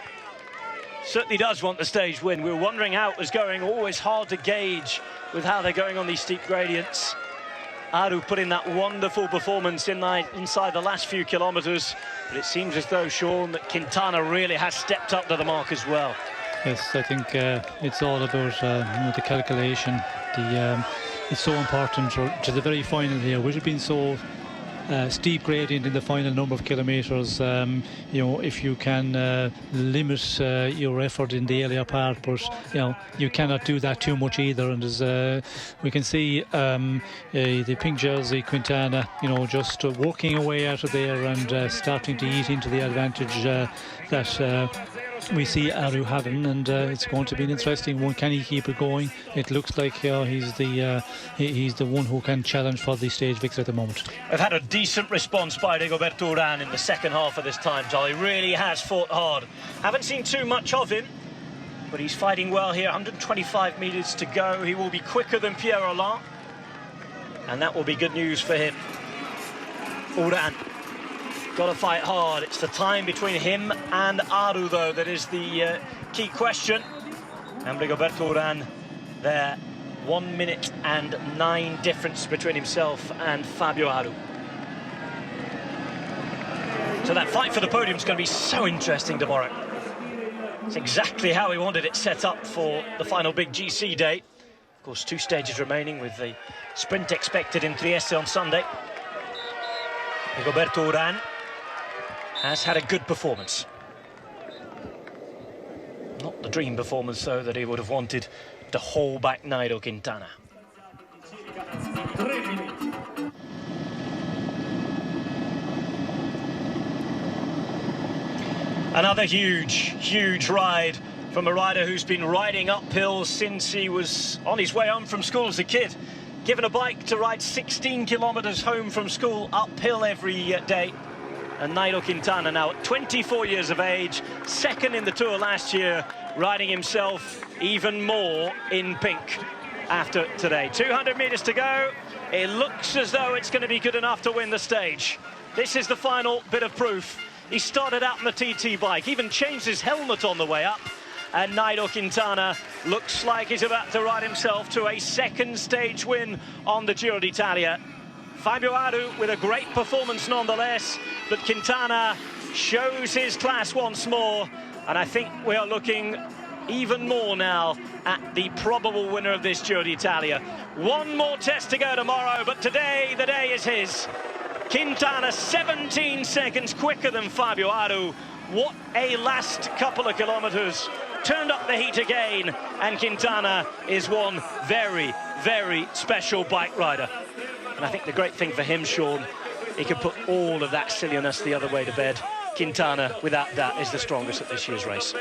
Certainly does want the stage win. We were wondering how it was going. Always hard to gauge with how they're going on these steep gradients. Aru put in that wonderful performance inside the last few kilometres, but it seems as though, Sean, that Quintana really has stepped up to the mark as well. Yes, I think it's all about the calculation. It's so important to the very final here, which has been so steep gradient in the final number of kilometres. If you can limit your effort in the earlier part, but you cannot do that too much either. And as we can see, the pink jersey Quintana, just working away out of there and starting to eat into the advantage that we see Aru having, and it's going to be an interesting one. Can he keep it going? It looks like he's the one who can challenge for the stage victory at the moment. I've had a decent response by Rigoberto Urán in the second half of this time, Joel. He really has fought hard. Haven't seen too much of him, but he's fighting well here. 125 metres to go. He will be quicker than Pierre Roland, and that will be good news for him. Urán got to fight hard. It's the time between him and Aru, though, that is the key question. And Rigoberto Urán there, 1 minute and 9 difference between himself and Fabio Aru. So that fight for the podium is going to be so interesting tomorrow. It's exactly how we wanted it set up for the final big GC day. Of course, 2 stages remaining with the sprint expected in Trieste on Sunday. Rigoberto Urán has had a good performance. Not the dream performance, though, that he would have wanted to hold back Nigel Quintana. Another huge ride from a rider who's been riding uphill since he was on his way home from school as a kid. Given a bike to ride 16 kilometres home from school uphill every day. And Nigel Quintana now at 24 years of age, second in the Tour last year, riding himself even more in pink after today. 200 metres to go. It looks as though it's going to be good enough to win the stage. This is the final bit of proof. He started out on the TT bike, even changed his helmet on the way up. And Nigel Quintana looks like he's about to ride himself to a second stage win on the Giro d'Italia. Fabio Aru with a great performance nonetheless, but Quintana shows his class once more, and I think we are looking even more now at the probable winner of this Giro d'Italia. One more test to go tomorrow, but today the day is his. Quintana 17 seconds quicker than Fabio Aru. What a last couple of kilometres. Turned up the heat again, and Quintana is one very, very special bike rider. And I think the great thing for him, Sean, he could put all of that silliness the other way to bed. Quintana, without doubt, is the strongest at this year's race.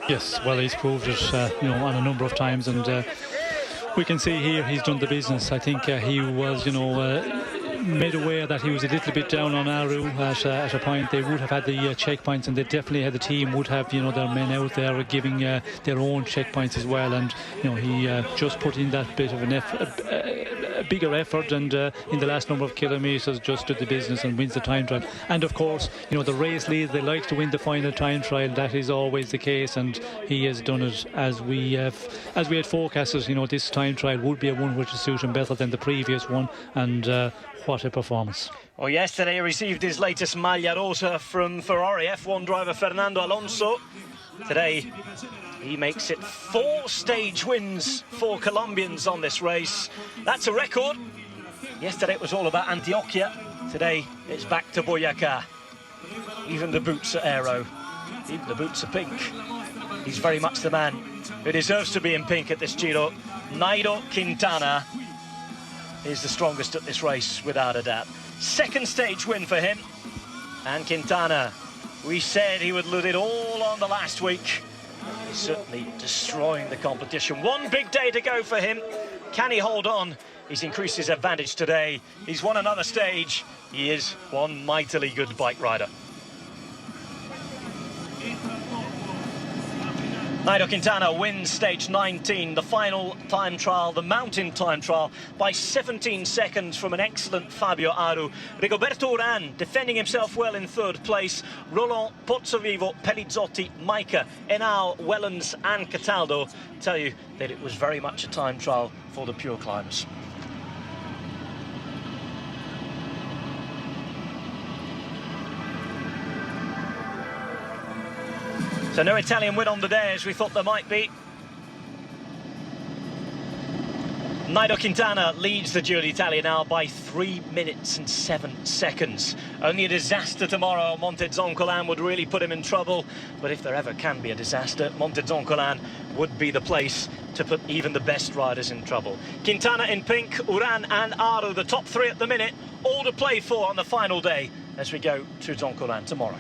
Yes, well, he's proved it, on a number of times, and we can see here he's done the business. I think he was, made aware that he was a little bit down on Aru at a point. They would have had the checkpoints, and they definitely had the team would have, you know, their men out there giving their own checkpoints as well. And you know, he just put in that bit of a bigger effort, and in the last number of kilometres just did the business and wins the time trial. And of course, you know, the race leads, they like to win the final time trial. That is always the case, and he has done it as we had forecasted. You know, this time trial would be a one which would suit him better than the previous one, and what a performance. Well, yesterday he received his latest maglia rosa from Ferrari F1 driver Fernando Alonso. Today he makes it 4 stage wins for Colombians on this race. That's a record. Yesterday it was all about Antioquia. Today it's back to Boyacá. Even the boots are aero. Even the boots are pink. He's very much the man who deserves to be in pink at this Giro. Nigel Quintana is the strongest at this race, without a doubt. Second stage win for him. And Quintana, we said he would lose it all on the last week. He's certainly destroying the competition. One big day to go for him. Can he hold on? He's increased his advantage today. He's won another stage. He is one mightily good bike rider. Nigel Quintana wins stage 19, the final time trial, the mountain time trial, by 17 seconds from an excellent Fabio Aru. Rigoberto Urán defending himself well in third place. Roland, Pozzovivo, Pelizzotti, Micah, Henao, Wellens and Cataldo tell you that it was very much a time trial for the pure climbers. So no Italian win on the day as we thought there might be. Nigel Quintana leads the Giro d'Italia now by 3 minutes and 7 seconds. Only a disaster tomorrow on Monte Zoncolan would really put him in trouble. But if there ever can be a disaster, Monte Zoncolan would be the place to put even the best riders in trouble. Quintana in pink, Urán and Aru, the top 3 at the minute, all to play for on the final day as we go to Zoncolan tomorrow.